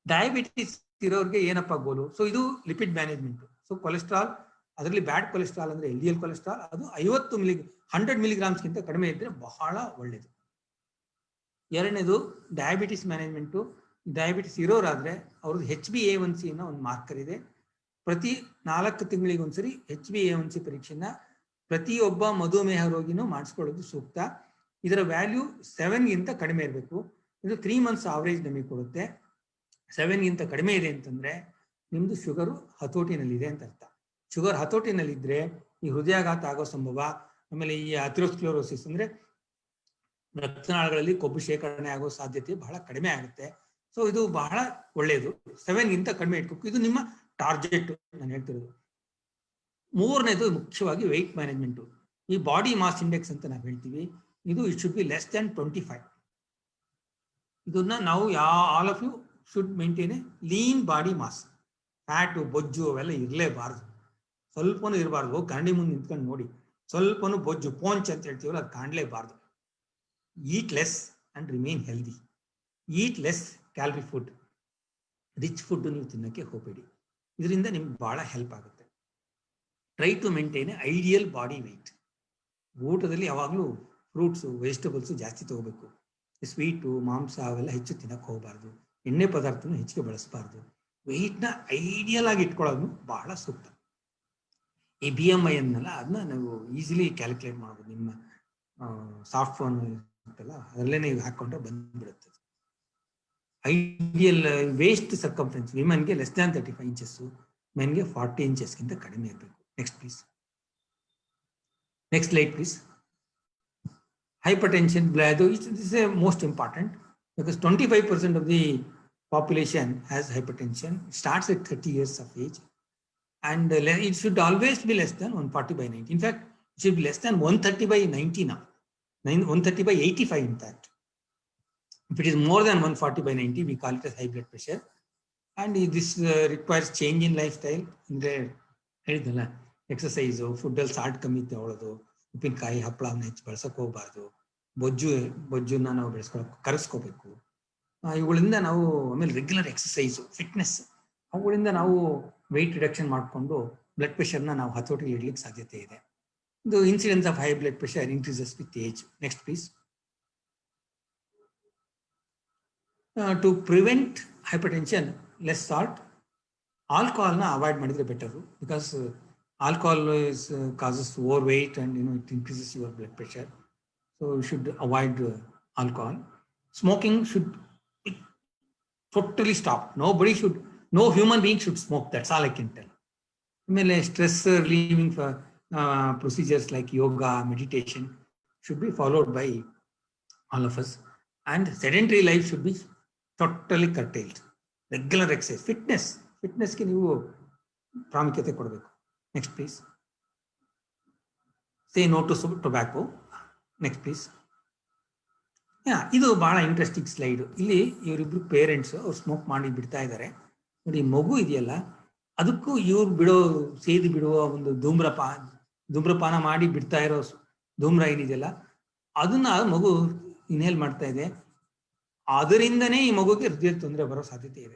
Diabetes ಇರೋರಿಗೆ ಏನಪ್ಪಾ ಗೋಲು? ಸೊ ಇದು ಲಿಪಿಡ್ ಮ್ಯಾನೇಜ್ಮೆಂಟ್. ಸೊ ಕೊಲೆಸ್ಟ್ರಾಲ್, ಅದರಲ್ಲಿ ಬ್ಯಾಡ್ ಕೊಲೆಸ್ಟ್ರಾಲ್ ಅಂದ್ರೆ LDL ಕೊಲೆಸ್ಟ್ರಾಲ್, ಅದು 100 mg ಕಡಿಮೆ ಇದ್ರೆ ಬಹಳ ಒಳ್ಳೇದು. ಎರಡನೇದು ಡಯಾಬಿಟಿಸ್ ಮ್ಯಾನೇಜ್ಮೆಂಟು. ಡಯಾಬಿಟಿಸ್ ಇರೋರಾದ್ರೆ ಅವ್ರದ್ದು HbA1c ಅನ್ನೋ ಒಂದು ಮಾರ್ಕರ್ ಇದೆ. ಪ್ರತಿ 4 ತಿಂಗಳಿಗೆ ಒಂದ್ಸರಿ HbA1c ಪರೀಕ್ಷೆನ ಪ್ರತಿಯೊಬ್ಬ ಮಧುಮೇಹ ರೋಗಿನೂ ಮಾಡಿಸ್ಕೊಳ್ಳೋದು ಸೂಕ್ತ. ಇದರ ವ್ಯಾಲ್ಯೂ 7 ಕಡಿಮೆ ಇರಬೇಕು. ಇದು 3 months ಆವರೇಜ್ ನಮಗೆ ಕೊಡುತ್ತೆ. 7 ಕಡಿಮೆ ಇದೆ ಅಂತಂದ್ರೆ ನಿಮ್ದು ಶುಗರು ಹತೋಟಿನಲ್ಲಿದೆ ಅಂತ ಅರ್ಥ. ಶುಗರ್ ಹತೋಟಿನಲ್ಲಿದ್ರೆ ಈ ಹೃದಯಾಘಾತ ಆಗೋ ಸಂಭವ, ಆಮೇಲೆ ಈ ಅಥೆರೋಸ್ಕ್ಲೆರೋಸಿಸ್ ಅಂದ್ರೆ ರಕ್ತನಾಳಗಳಲ್ಲಿ ಕೊಬ್ಬು ಶೇಖರಣೆ ಆಗೋ ಸಾಧ್ಯತೆ ಬಹಳ ಕಡಿಮೆ ಆಗುತ್ತೆ. ಸೊ ಇದು ಬಹಳ ಒಳ್ಳೆಯದು. 7 ಕಡಿಮೆ ಇಟ್ಬೇಕು. ಇದು ನಿಮ್ಮ ಟಾರ್ಗೆಟ್ ನಾನು ಹೇಳ್ತಿರೋದು. ಮೂರನೇದು ಮುಖ್ಯವಾಗಿ ವೆಯ್ಟ್ ಮ್ಯಾನೇಜ್ಮೆಂಟು. ಈ ಬಾಡಿ ಮಾಸ್ ಇಂಡೆಕ್ಸ್ ಅಂತ ನಾವು ಹೇಳ್ತೀವಿ. ಇದು it should be less than 25. ಇದನ್ನ ನಾವು all of you should maintain a lean body mass. Fat, ಬೊಜ್ಜು ಅವೆಲ್ಲ ಇರಲೇಬಾರ್ದು. ಸ್ವಲ್ಪನೂ ಇರಬಾರ್ದು. ಕನ್ನಡಿ ಮುಂದೆ ನಿಂತ್ಕೊಂಡು ನೋಡಿ, ಸ್ವಲ್ಪನೂ ಬೊಜ್ಜು, ಪೋಂಚ್ ಅಂತ ಹೇಳ್ತೀವಲ್ಲ, ಅದು ಕಾಣಲೇಬಾರ್ದು. Eat less and remain healthy. Eat less calorie food, rich food ನೀವು ತಿನ್ನಕ್ಕೆ ಹೋಗಬೇಡಿ. ಇದರಿಂದ ನಿಮ್ಗೆ ಬಹಳ ಹೆಲ್ಪ್ ಆಗುತ್ತೆ. Try to maintain ideal body weight. ಊಟದಲ್ಲಿ ಯಾವಾಗಲೂ ಫ್ರೂಟ್ಸು, ವೆಜಿಟೇಬಲ್ಸು ಜಾಸ್ತಿ ತಗೋಬೇಕು. ಸ್ವೀಟು, ಮಾಂಸ ಅವೆಲ್ಲ ಹೆಚ್ಚು ತಿನ್ನಕ್ಕೆ ಹೋಗಬಾರ್ದು. ಎಣ್ಣೆ ಪದಾರ್ಥನೂ ಹೆಚ್ಚಿಗೆ ಬಳಸಬಾರ್ದು. ವೆಯ್ಟ್ನ ಐಡಿಯಲ್ ಆಗಿ ಇಟ್ಕೊಳ್ಳೋದು ಬಹಳ ಸೂಕ್ತ. ಈ BMI ಅನ್ನಲ್ಲ, ಅದನ್ನ ನಾವು ಈಸಿಲಿ ಕ್ಯಾಲ್ಕುಲೇಟ್ ಮಾಡ್ಬೋದು. ನಿಮ್ಮ ಸಾಫ್ಟ್ ಫೋನ್ ಇರುತ್ತಲ್ಲ, ಅದರಲ್ಲೇ ನೀವು ಹಾಕೊಂಡ್ರೆ ಬಂದ್ಬಿಡುತ್ತೆ. ಐಡಿಯಲ್ ವೇಸ್ಟ್ ಸರ್ಕಂಫರೆನ್ಸ್ ವಿಮೆನ್ಗೆ ಲೆಸ್ ದ್ಯಾನ್ 35 inches, ಮೆನ್ಗೆ 40 inches ಕಡಿಮೆ ಇರಬೇಕು. Next please. Next slide please. Hypertension, this is most important because 25% of the population has hypertension. It starts at 30 years of age, and it should always be less than 140 by 90. In fact, it should be less than 130 by 90 now. 130 by 85, in fact. If it is more than 140 by 90, we call it as high blood pressure. And this requires change in lifestyle. ಹೇಳಿದ್ನಲ್ಲ, ಎಕ್ಸಸೈಸು, ಫುಡ್ಡಲ್ಲಿ ಸಾಲ್ಟ್ ಕಮ್ಮಿ ತಗೊಳ್ಳೋದು, ಉಪ್ಪಿನಕಾಯಿ ಹಪ್ಪಳನ ಹೆಚ್ಚು ಬಳಸಕ್ಕೆ ಹೋಗಬಾರ್ದು, ಬೊಜ್ಜನ್ನ ನಾವು ಕರೆಸ್ಕೋಬೇಕು. ಇವುಗಳಿಂದ ನಾವು ಆಮೇಲೆ ರೆಗ್ಯುಲರ್ ಎಕ್ಸಸೈಸು, ಫಿಟ್ನೆಸ್, ಅವುಗಳಿಂದ ನಾವು ವೆಯ್ಟ್ ರಿಡಕ್ಷನ್ ಮಾಡಿಕೊಂಡು ಬ್ಲಡ್ ಪ್ರೆಷರ್ನ ನಾವು ಹತೋಟಿಗೆ ಇಡ್ಲಿಕ್ಕೆ ಸಾಧ್ಯತೆ ಇದೆ. ಇದು incidence of high blood pressure increases with age. Next please. To prevent hypertension, less salt. Alcohol na avoid ಮಾಡಿದ್ರೆ better, because alcohol causes overweight and it increases your blood pressure. So you should avoid alcohol. Smoking should totally stop. No human being should smoke. That's all I can tell. ಆಮೇಲೆ stress relieving procedures like yoga, meditation should be followed by all of us. And sedentary life should be totally curtailed. Regular exercise, fitness ಗೆ ನೀವು ಪ್ರಾಮುಖ್ಯತೆ ಕೊಡಬೇಕು. Next please. Say no to tobacco. Next please. ಇದು ಬಹಳ ಇಂಟ್ರೆಸ್ಟಿಂಗ್ ಸ್ಲೈಡ್. ಇಲ್ಲಿ ಇವರಿಬ್ರು ಪೇರೆಂಟ್ಸ್ ಅವ್ರು ಸ್ಮೋಕ್ ಮಾಡಿ ಬಿಡ್ತಾ ಇದ್ದಾರೆ ನೋಡಿ. ಮಗು ಇದೆಯಲ್ಲ, ಅದಕ್ಕೂ ಇವ್ರು ಸೇದಿ ಬಿಡುವ ಒಂದು ಧೂಮ್ರಪಾನ ಮಾಡಿ ಬಿಡ್ತಾ ಇರೋ ಧೂಮ್ರ ಏನಿದೆಯಲ್ಲ, ಅದನ್ನ ಮಗು ಇನ್ಹೇಲ್ ಮಾಡ್ತಾ ಇದೆ. ಅದರಿಂದನೇ ಈ ಮಗುಗೆ ಹೃದಯ ತೊಂದರೆ ಬರೋ ಸಾಧ್ಯತೆ ಇದೆ.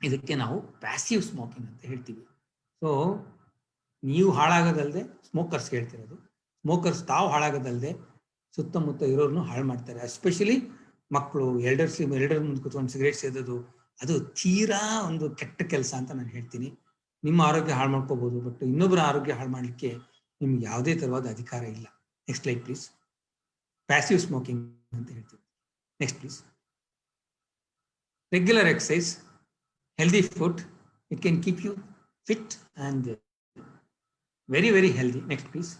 ಇದಕ್ಕೆ ನಾವು ಪ್ಯಾಸಿವ್ ಸ್ಮೋಕಿಂಗ್ ಅಂತ ಹೇಳ್ತೀವಿ. ಸೊ ನೀವು ಹಾಳಾಗೋದಲ್ಲದೆ ಸ್ಮೋಕರ್ಸ್ ಹೇಳ್ತಿರೋದು, ಸ್ಮೋಕರ್ಸ್ ತಾವು ಹಾಳಾಗೋದಲ್ಲದೆ ಸುತ್ತಮುತ್ತ ಇರೋರ್ನು ಹಾಳು ಮಾಡ್ತಾರೆ. ಎಸ್ಪೆಷಲಿ ಮಕ್ಕಳು, ಎಲ್ಡರ್ ಮುಂದೆ ಕೂತ್ಕೊಂಡು ಸಿಗರೇಟ್ ಸೇದೋದು, ಅದು ತೀರಾ ಒಂದು ಕೆಟ್ಟ ಕೆಲಸ ಅಂತ ನಾನು ಹೇಳ್ತೀನಿ. ನಿಮ್ಮ ಆರೋಗ್ಯ ಹಾಳು ಮಾಡ್ಕೋಬಹುದು, ಬಟ್ ಇನ್ನೊಬ್ಬರ ಆರೋಗ್ಯ ಹಾಳು ಮಾಡಲಿಕ್ಕೆ ನಿಮ್ಗೆ ಯಾವುದೇ ತರವಾದ ಅಧಿಕಾರ ಇಲ್ಲ. Next slide please. Passive smoking ಅಂತ ಹೇಳ್ತೀವಿ. Next please. Regular exercise, healthy food, it can keep you fit and very, very healthy. Next please.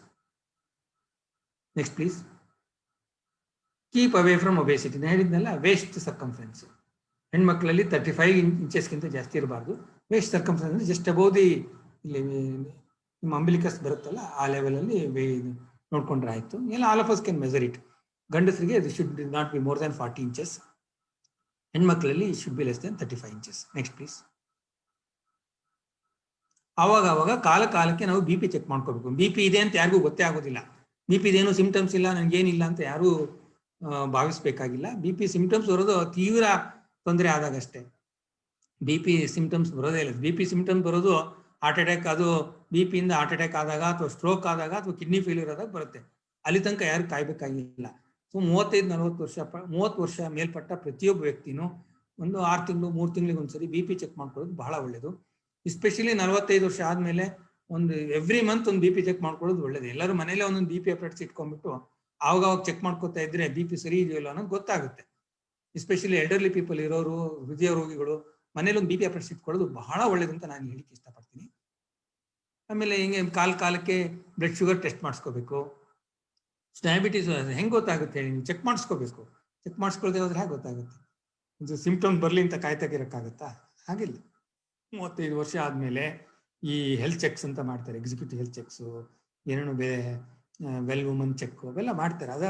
Next please. Keep away from obesity. ನಾನು ಹೇಳಿದ್ನಲ್ಲ, ವೇಸ್ಟ್ ಸರ್ಕಂಫರೆನ್ಸ್ ಹೆಣ್ಮಕ್ಳಲ್ಲಿ 35 ಇಂಚಸ್ಗಿಂತ ಜಾಸ್ತಿ ಇರಬಾರ್ದು. Waist circumference just above the, ಇಲ್ಲಿ ನಿಮ್ಮ ಅಂಬಿಲಿಕಸ್ ಬರುತ್ತಲ್ಲ ಆ ಲೆವೆಲಲ್ಲಿ ನೋಡ್ಕೊಂಡ್ರೆ ಆಯ್ತು. ಎಲ್ಲ all of us can measure it. ಗಂಡಸರಿಗೆ ಇದು should not be more than 40 inches, ಹೆಣ್ಮಕ್ಳಲ್ಲಿ should be less than 35 inches. Next please. ಅವಾಗ ಕಾಲಕ್ಕೆ ನಾವು BP ಚೆಕ್ ಮಾಡ್ಕೋಬೇಕು. BP ಇದೆ ಅಂತ ಯಾರಿಗೂ ಗೊತ್ತೇ ಆಗೋದಿಲ್ಲ. BP ಇದೇನು ಸಿಂಪ್ಟಮ್ಸ್ ಇಲ್ಲ, ನನಗೇನಿಲ್ಲ ಅಂತ ಯಾರು ಭಾವಿಸ್ಬೇಕಾಗಿಲ್ಲ. BP ಸಿಂಪ್ಟಮ್ಸ್ ಬರೋದು ತೀವ್ರ ತೊಂದರೆ ಆದಾಗಷ್ಟೇ. BP ಸಿಂಪ್ಟಮ್ಸ್ ಬರೋದೇ ಇಲ್ಲ. BP ಸಿಂಪ್ಟಮ್ಸ್ ಬರೋದು ಹಾರ್ಟ್ ಅಟ್ಯಾಕ್, ಅದು BP ಇಂದ ಹಾರ್ಟ್ ಅಟ್ಯಾಕ್ ಆದಾಗ ಅಥವಾ ಸ್ಟ್ರೋಕ್ ಆದಾಗ ಅಥವಾ ಕಿಡ್ನಿ ಫೇಲ್ಯೂರ್ ಆದಾಗ ಬರುತ್ತೆ. ಅಲ್ಲಿ ತನಕ ಯಾರು ಕಾಯ್ಬೇಕಾಗಿಲ್ಲ. ಸೊ 35-40 ವರ್ಷ ಮೇಲ್ಪಟ್ಟ ಪ್ರತಿಯೊಬ್ಬ ವ್ಯಕ್ತಿನೂ ಒಂದು 6 ತಿಂಗಳು 3 ತಿಂಗಳಿಗೆ ಒಂದ್ಸರಿ BP ಚೆಕ್ ಮಾಡ್ಕೊಳ್ಳೋದು ಬಹಳ ಒಳ್ಳೇದು. ಎಸ್ಪೆಷಲಿ 45 ವರ್ಷ ಆದ್ಮೇಲೆ ಒಂದು ಎವ್ರಿ ಮಂತ್ ಒಂದು BP ಚೆಕ್ ಮಾಡ್ಕೊಳ್ಳೋದು ಒಳ್ಳೇದು. ಎಲ್ಲರೂ ಮನೇಲೆ ಒಂದೊಂದು BP ಅಪ್ಡೇಟ್ಸ್ ಇಟ್ಕೊಂಡ್ಬಿಟ್ಟು ಆವಾಗ ಚೆಕ್ ಮಾಡ್ಕೋತಾ ಇದ್ರೆ BP ಸರಿ ಇದೆಯೋ ಇಲ್ಲ ಅನ್ನೋದು ಗೊತ್ತಾಗುತ್ತೆ. ಎಸ್ಪೆಷಲಿ ಎಲ್ಡರ್ಲಿ ಪೀಪಲ್ ಇರೋರು, ಹೃದಯ ರೋಗಿಗಳು ಮನೇಲಿ ಒಂದು BP ಅಪ್ಡೇಟ್ಸ್ ಇಟ್ಕೊಳ್ಳೋದು ಬಹಳ ಒಳ್ಳೇದು ಅಂತ ನಾನು ಹೇಳಿಕ್ಕೆ ಇಷ್ಟಪಡ್ತೀನಿ. ಆಮೇಲೆ ಹಿಂಗೆ ಕಾಲಕ್ಕೆ ಬ್ಲಡ್ ಶುಗರ್ ಟೆಸ್ಟ್ ಮಾಡಿಸ್ಕೋಬೇಕು. ಡಯಾಬಿಟೀಸ್ ಹೆಂಗೆ ಗೊತ್ತಾಗುತ್ತೆ ಹೇಳಿ? ನೀವು ಚೆಕ್ ಮಾಡಿಸ್ಕೋಬೇಕು. ಚೆಕ್ ಮಾಡಿಸ್ಕೊಳ್ದೆ ಹೋದ್ರೆ ಹೇಗೆ ಗೊತ್ತಾಗುತ್ತೆ? ಇದು ಸಿಂಪ್ಟಮ್ಸ್ ಬರಲಿ ಅಂತ ಕಾಯ್ತಾಗಿರೋಕ್ಕಾಗತ್ತಾ? ಹಾಗಿಲ್ಲ. 35 ವರ್ಷ ಆದಮೇಲೆ ಈ ಹೆಲ್ತ್ ಚೆಕ್ಸ್ ಅಂತ ಮಾಡ್ತಾರೆ, ಎಕ್ಸಿಕ್ಯೂಟಿವ್ ಹೆಲ್ತ್ ಚೆಕ್ಸು, ಏನೇನು ವೆಲ್ ವುಮನ್ ಚೆಕ್ ಅವೆಲ್ಲ ಮಾಡ್ತಾರೆ.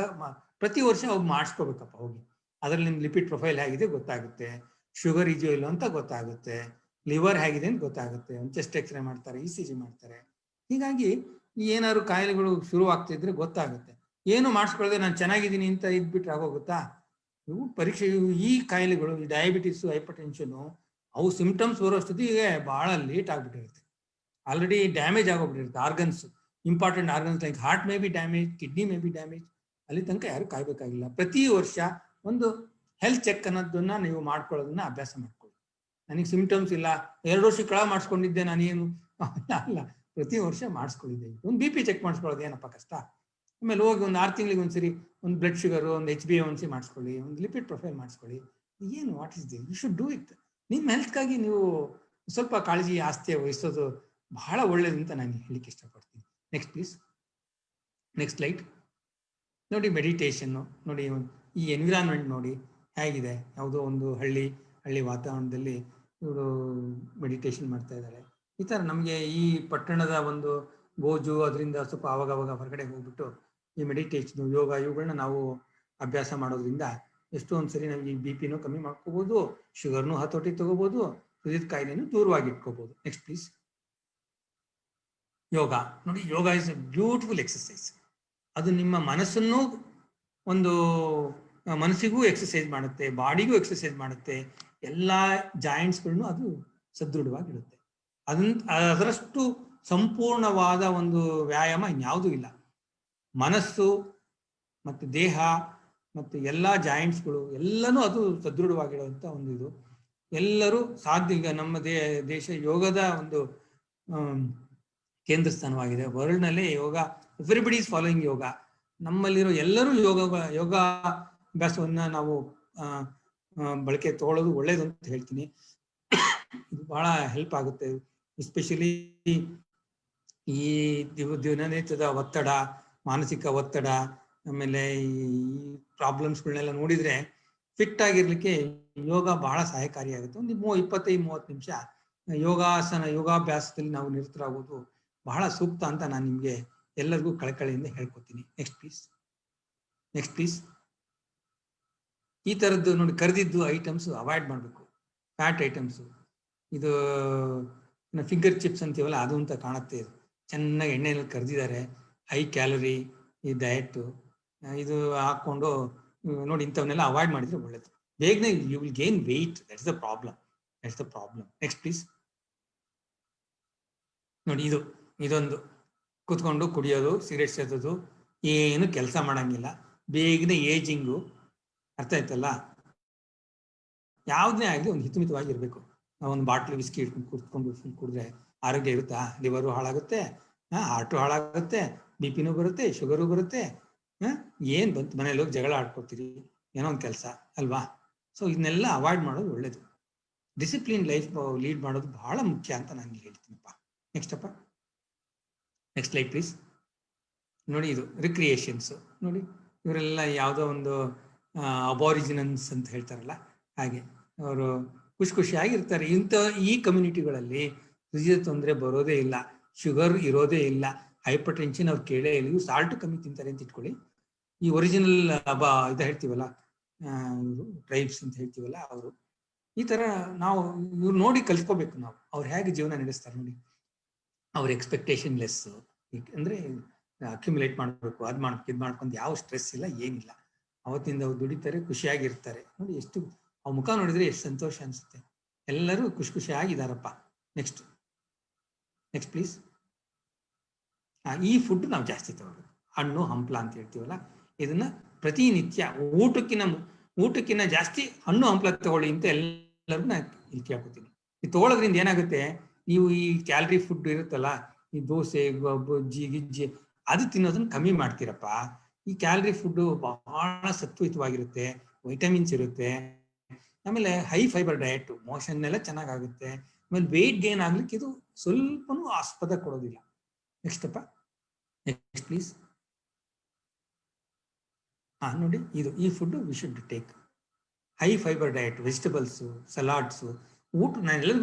ಪ್ರತಿ ವರ್ಷ ಹೋಗಿ ಮಾಡಿಸ್ಕೋಬೇಕಪ್ಪ ಹೋಗಿ. ಅದರಲ್ಲಿ ನಿಮ್ಮ ಲಿಪಿಡ್ ಪ್ರೊಫೈಲ್ ಹೇಗಿದೆ ಗೊತ್ತಾಗುತ್ತೆ, ಶುಗರ್ ಇದೆಯೋ ಇಲ್ಲ ಅಂತ ಗೊತ್ತಾಗುತ್ತೆ, ಲಿವರ್ ಹೇಗಿದೆ ಅಂತ ಗೊತ್ತಾಗುತ್ತೆ, ಒಂದು ಚೆಸ್ಟ್ ಎಕ್ಸ್ರೇ ಮಾಡ್ತಾರೆ, ECG ಮಾಡ್ತಾರೆ. ಹೀಗಾಗಿ ಏನಾದ್ರು ಕಾಯಿಲೆಗಳು ಶುರು ಆಗ್ತಿದ್ರೆ ಗೊತ್ತಾಗುತ್ತೆ. ಏನು ಮಾಡಿಸ್ಕೊಳ್ಳದೆ ನಾನು ಚೆನ್ನಾಗಿದ್ದೀನಿ ಅಂತ ಇದ್ಬಿಟ್ರೆ ಆಗೋಗುತ್ತಾ? ಇವು ಪರೀಕ್ಷೆ, ಈ ಕಾಯಿಲೆಗಳು, ಈ ಡಯಾಬಿಟಿಸು, ಹೈಪರ್ ಟೆನ್ಷನು, ಅವು ಸಿಂಪ್ಟಮ್ಸ್ ಬರೋಷ್ಟೊತ್ತಿಗೆ ಬಹಳ ಲೇಟ್ ಆಗ್ಬಿಟ್ಟಿರುತ್ತೆ. ಆಲ್ರೆಡಿ ಡ್ಯಾಮೇಜ್ ಆಗೋಗ್ಬಿಟ್ಟಿರುತ್ತೆ organs, important organs like heart may be damage, kidney may be damage. ಅಲ್ಲಿ ತನಕ ಯಾರು ಕಾಯ್ಬೇಕಾಗಿಲ್ಲ. ಪ್ರತಿ ವರ್ಷ ಒಂದು ಹೆಲ್ತ್ ಚೆಕ್ ಅನ್ನೋದನ್ನ ನೀವು ಮಾಡ್ಕೊಳ್ಳೋದನ್ನ ಅಭ್ಯಾಸ ಮಾಡ್ಕೊಳ್ಳಿ. ನನಗೆ ಸಿಂಪ್ಟಮ್ಸ್ ಇಲ್ಲ, 2 ವರ್ಷ ಕೆಳ ಮಾಡಿಸ್ಕೊಂಡಿದ್ದೆ ನಾನೇನು ಅಲ್ಲ, ಪ್ರತಿ ವರ್ಷ ಮಾಡಿಸ್ಕೊಂಡಿದ್ದೆ. ಒಂದು BP ಚೆಕ್ ಮಾಡಿಸ್ಕೊಳ್ಳೋದು ಏನಪ್ಪ ಕಷ್ಟ? ಆಮೇಲೆ ಹೋಗಿ ಒಂದು 6 ತಿಂಗಳಿಗೆ ಒಂದ್ಸರಿ ಒಂದು ಬ್ಲಡ್ ಶುಗರು, ಒಂದು HbA1c ಮಾಡಿಸ್ಕೊಳ್ಳಿ, ಒಂದು ಲಿಪಿಡ್ ಪ್ರೊಫೈಲ್ ಮಾಡಿಸ್ಕೊಳ್ಳಿ. ಏನು what is this? You should do it. ನಿಮ್ಮ ಹೆಲ್ತ್ಗಾಗಿ ನೀವು ಸ್ವಲ್ಪ ಕಾಳಜಿ, ಆಸ್ತಿ ವಹಿಸೋದು ಬಹಳ ಒಳ್ಳೇದು ಅಂತ ನಾನು ಹೇಳಿಕ್ಕೆ ಇಷ್ಟಪಡ್ತೀನಿ. Next please. ನೆಕ್ಸ್ಟ್ ಸ್ಲೈಡ್ ನೋಡಿ. ಮೆಡಿಟೇಷನ್ನು ನೋಡಿ, ಈ ಎನ್ವಿರಾನ್ಮೆಂಟ್ ನೋಡಿ ಹೇಗಿದೆ. ಯಾವುದೋ ಒಂದು ಹಳ್ಳಿ ಹಳ್ಳಿ ವಾತಾವರಣದಲ್ಲಿ ಇವರು ಮೆಡಿಟೇಷನ್ ಮಾಡ್ತಾ ಇದ್ದಾರೆ. ಈ ಥರ ನಮಗೆ ಈ ಪಟ್ಟಣದ ಒಂದು ಗೋಜು ಅದರಿಂದ ಸ್ವಲ್ಪ ಅವಾಗವಾಗ ಹೊರಗಡೆ ಹೋಗ್ಬಿಟ್ಟು ಈ ಮೆಡಿಟೇಷನ್, ಯೋಗ ಇವುಗಳನ್ನ ನಾವು ಅಭ್ಯಾಸ ಮಾಡೋದ್ರಿಂದ ಎಷ್ಟೊಂದು ಸರಿ ನಾವು ಈ BP ಕಮ್ಮಿ ಮಾಡ್ಕೋಬಹುದು, ಶುಗರ್ನು ಹತೋಟಿ ತಗೋಬಹುದು, ಹೃದಯದ ಕಾಯಿಲೆನೂ ದೂರವಾಗಿ ಇಟ್ಕೋಬಹುದು. Next please. ಯೋಗ ನೋಡಿ, yoga is a beautiful exercise. ಅದು ನಿಮ್ಮ ಮನಸ್ಸನ್ನು ಒಂದು ಮನಸ್ಸಿಗೂ ಎಕ್ಸಸೈಸ್ ಮಾಡುತ್ತೆ, ಬಾಡಿಗೂ ಎಕ್ಸಸೈಸ್ ಮಾಡುತ್ತೆ, ಎಲ್ಲ ಜಾಯಿಂಟ್ಸ್ಗಳನ್ನು ಅದು ಸದೃಢವಾಗಿಡುತ್ತೆ. ಅದರಷ್ಟು ಸಂಪೂರ್ಣವಾದ ಒಂದು ವ್ಯಾಯಾಮ ಇನ್ಯಾವುದೂ ಇಲ್ಲ. ಮನಸ್ಸು ಮತ್ತು ದೇಹ ಮತ್ತು ಎಲ್ಲ ಜಾಯಿಂಟ್ಸ್ಗಳು ಎಲ್ಲನೂ ಅದು ಸದೃಢವಾಗಿರುವಂಥ ಒಂದು ಇದು. ಎಲ್ಲರೂ ಸಾಧ್ಯ. ಈಗ ನಮ್ಮ ದೇಶ ಯೋಗದ ಒಂದು ಕೇಂದ್ರ ಸ್ಥಾನವಾಗಿದೆ. ವರ್ಲ್ಡ್ನಲ್ಲೇ ಯೋಗ, ಎವ್ರಿಬಡಿ ಈಸ್ ಫಾಲೋಯಿಂಗ್ ಯೋಗ. ನಮ್ಮಲ್ಲಿರೋ ಎಲ್ಲರೂ ಯೋಗಾಭ್ಯಾಸವನ್ನ ನಾವು ಬಳಕೆ ತಗೊಳ್ಳೋದು ಒಳ್ಳೇದು ಅಂತ ಹೇಳ್ತೀನಿ. ಇದು ಬಹಳ ಹೆಲ್ಪ್ ಆಗುತ್ತೆ. ಎಸ್ಪೆಷಲಿ ಈ ದಿನನಿತ್ಯದ ಒತ್ತಡ, ಮಾನಸಿಕ ಒತ್ತಡ, ಆಮೇಲೆ ಈ ಪ್ರಾಬ್ಲಮ್ಸ್ಗಳನ್ನೆಲ್ಲ ನೋಡಿದ್ರೆ ಫಿಟ್ ಆಗಿರ್ಲಿಕ್ಕೆ ಯೋಗ ಬಹಳ ಸಹಾಯಕಾರಿಯಾಗುತ್ತೆ. ಒಂದು 25-30 ನಿಮಿಷ ಯೋಗಾಭ್ಯಾಸದಲ್ಲಿ ನಾವು ನಿರತರಾಗೋದು ಬಹಳ ಸೂಕ್ತ ಅಂತ ನಾನು ನಿಮ್ಗೆ ಎಲ್ಲರಿಗೂ ಕಳಕಳಿಯಿಂದ ಹೇಳ್ಕೊತೀನಿ. Next please. Next please. ಈ ತರದ್ದು ನೋಡಿ, ಕರೆದಿದ್ದು ಐಟಮ್ಸ್ ಅವಾಯ್ಡ್ ಮಾಡಬೇಕು. ಫ್ಯಾಟ್ ಐಟಮ್ಸು, ಇದು ಫಿಂಗರ್ ಚಿಪ್ಸ್ ಅಂತೀವಲ್ಲ ಅದು ಅಂತ ಕಾಣುತ್ತೆ. ಇದು ಚೆನ್ನಾಗಿ ಎಣ್ಣೆಯಲ್ಲಿ ಕರೆದಿದ್ದಾರೆ, ಹೈ ಕ್ಯಾಲರಿ ಈ ಡಯಟ್. ಇದು ಹಾಕೊಂಡು ನೋಡಿ, ಇಂಥವನ್ನೆಲ್ಲ ಅವಾಯ್ಡ್ ಮಾಡಿದ್ರೆ ಒಳ್ಳೇದು. ಬೇಗನೆ you will gain weight. That's the problem. Next please. ನೋಡಿ, ಇದೊಂದು ಕೂತ್ಕೊಂಡು ಕುಡಿಯೋದು, ಸಿಗರೇಟ್ ಸೇದೋದು, ಏನು ಕೆಲಸ ಮಾಡಂಗಿಲ್ಲ, ಬೇಗನೆ ಏಜಿಂಗು. ಅರ್ಥ ಆಯ್ತಲ್ಲ? ಯಾವುದೇ ಆಗಲಿ ಒಂದು ಹಿತಮಿತವಾಗಿರ್ಬೇಕು. ಒಂದು ಬಾಟ್ಲಿ ವಿಸ್ಕಿ ಇಟ್ಕೊಂಡು ಕೂತ್ಕೊಂಡು ಕುಡಿದ್ರೆ ಆರೋಗ್ಯ ಇರುತ್ತಾ? ಲಿವರು ಹಾಳಾಗುತ್ತೆ, ಹಾರ್ಟು ಹಾಳಾಗುತ್ತೆ, BP ಬರುತ್ತೆ, ಶುಗರು ಬರುತ್ತೆ. ಏನ್ ಬಂತು, ಮನೇಲಿ ಹೋಗಿ ಜಗಳ ಆಡ್ಕೊತೀರಿ, ಏನೋ ಒಂದು ಕೆಲಸ ಅಲ್ವಾ? ಸೊ ಇದನ್ನೆಲ್ಲ ಅವಾಯ್ಡ್ ಮಾಡೋದು ಒಳ್ಳೇದು. ಡಿಸಿಪ್ಲಿನ್ ಲೈಫ್ ಲೀಡ್ ಮಾಡೋದು ಬಹಳ ಮುಖ್ಯ ಅಂತ ನಾನು ಹೇಳ್ತೀನಪ್ಪ. Next light please. ನೋಡಿ, ಇದು ರಿಕ್ರಿಯೇಷನ್ಸ್. ನೋಡಿ, ಇವರೆಲ್ಲ ಯಾವುದೋ ಒಂದು ಅಬಾರಿಜಿನನ್ಸ್ ಅಂತ ಹೇಳ್ತಾರಲ್ಲ, ಹಾಗೆ ಅವರು ಖುಷಿಯಾಗಿರ್ತಾರೆ. ಈ ಕಮ್ಯುನಿಟಿಗಳಲ್ಲಿ ಹೃದಯ ತೊಂದರೆ ಬರೋದೇ ಇಲ್ಲ, ಶುಗರ್ ಇರೋದೇ ಇಲ್ಲ, ಹೈಪರ್ ಟೆನ್ಷನ್ ಅವ್ರು ಕೇಳೇ ಇಲ್ಲ. ಇವು ಸಾಲ್ಟ್ ಕಮ್ಮಿ ತಿಂತಾರೆ ಅಂತ ಇಟ್ಕೊಳ್ಳಿ. ಈ ಒರಿಜಿನಲ್ ಇದು ಹೇಳ್ತೀವಲ್ಲ, ಟ್ರೈಬ್ಸ್ ಅಂತ ಹೇಳ್ತೀವಲ್ಲ, ಅವರು ಈ ತರ ನಾವು ಇವ್ರು ನೋಡಿ ಕಲ್ತ್ಕೋಬೇಕು. ನಾವು ಅವ್ರು ಹೇಗೆ ಜೀವನ ನಡೆಸ್ತಾರೆ ನೋಡಿ. ಅವ್ರ ಎಕ್ಸ್ಪೆಕ್ಟೇಷನ್ ಲೆಸ್, ಅಂದ್ರೆ ಅಕ್ಯುಮುಲೇಟ್ ಮಾಡಬೇಕು, ಇದು ಮಾಡ್ಕೊಂಡು ಯಾವ ಸ್ಟ್ರೆಸ್ ಇಲ್ಲ, ಏನಿಲ್ಲ. ಅವತ್ತಿಂದ ಅವ್ರು ದುಡಿತಾರೆ, ಖುಷಿಯಾಗಿರ್ತಾರೆ. ನೋಡಿ, ಎಷ್ಟು ಅವ್ರ ಮುಖ ನೋಡಿದ್ರೆ ಎಷ್ಟು ಸಂತೋಷ ಅನ್ಸುತ್ತೆ. ಎಲ್ಲರೂ ಖುಷಿಯಾಗಿದ್ದಾರಪ್ಪ. Next please. ಈ ಫುಡ್ ನಾವು ಜಾಸ್ತಿ ತಗೋಬೇಕು. ಹಣ್ಣು ಹಂಪ್ಲ ಅಂತ ಹೇಳ್ತೀವಲ್ಲ, ಇದನ್ನ ಪ್ರತಿನಿತ್ಯ ಊಟಕ್ಕಿಂತ ಜಾಸ್ತಿ ಹಣ್ಣು ಹಂಪ್ಲ ತಗೊಳ್ಳಿ ಅಂತ ಎಲ್ಲರಿಗೂ ನಾನು ಇಲ್ಲಿ ಕೇಳ್ಕೊತೀನಿ. ಇದು ತಗೊಳ್ಳೋದ್ರಿಂದ ಏನಾಗುತ್ತೆ, ನೀವು ಈ ಕ್ಯಾಲರಿ ಫುಡ್ ಇರುತ್ತಲ್ಲ, ಈ ದೋಸೆ, ಬಜ್ಜಿ ಗಿಜ್ಜಿ ಅದು ತಿನ್ನೋದನ್ನ ಕಮ್ಮಿ ಮಾಡ್ತೀರಪ್ಪ. ಈ ಕ್ಯಾಲರಿ ಫುಡ್ ಬಹಳ ಸತ್ವಯುತವಾಗಿರುತ್ತೆ, ವೈಟಮಿನ್ಸ್ ಇರುತ್ತೆ, ಆಮೇಲೆ ಹೈ ಫೈಬರ್ ಡಯಟ್, ಮೋಷನ್ ಎಲ್ಲ ಚೆನ್ನಾಗಾಗುತ್ತೆ. ಆಮೇಲೆ ವೆಯ್ಟ್ ಗೇನ್ ಆಗ್ಲಿಕ್ಕೆ ಇದು ಸ್ವಲ್ಪನೂ ಆಸ್ಪದ ಕೊಡೋದಿಲ್ಲ. Next please. ನೋಡಿ, ಈ food we should take high fibre diet, vegetables, salads. ಊಟ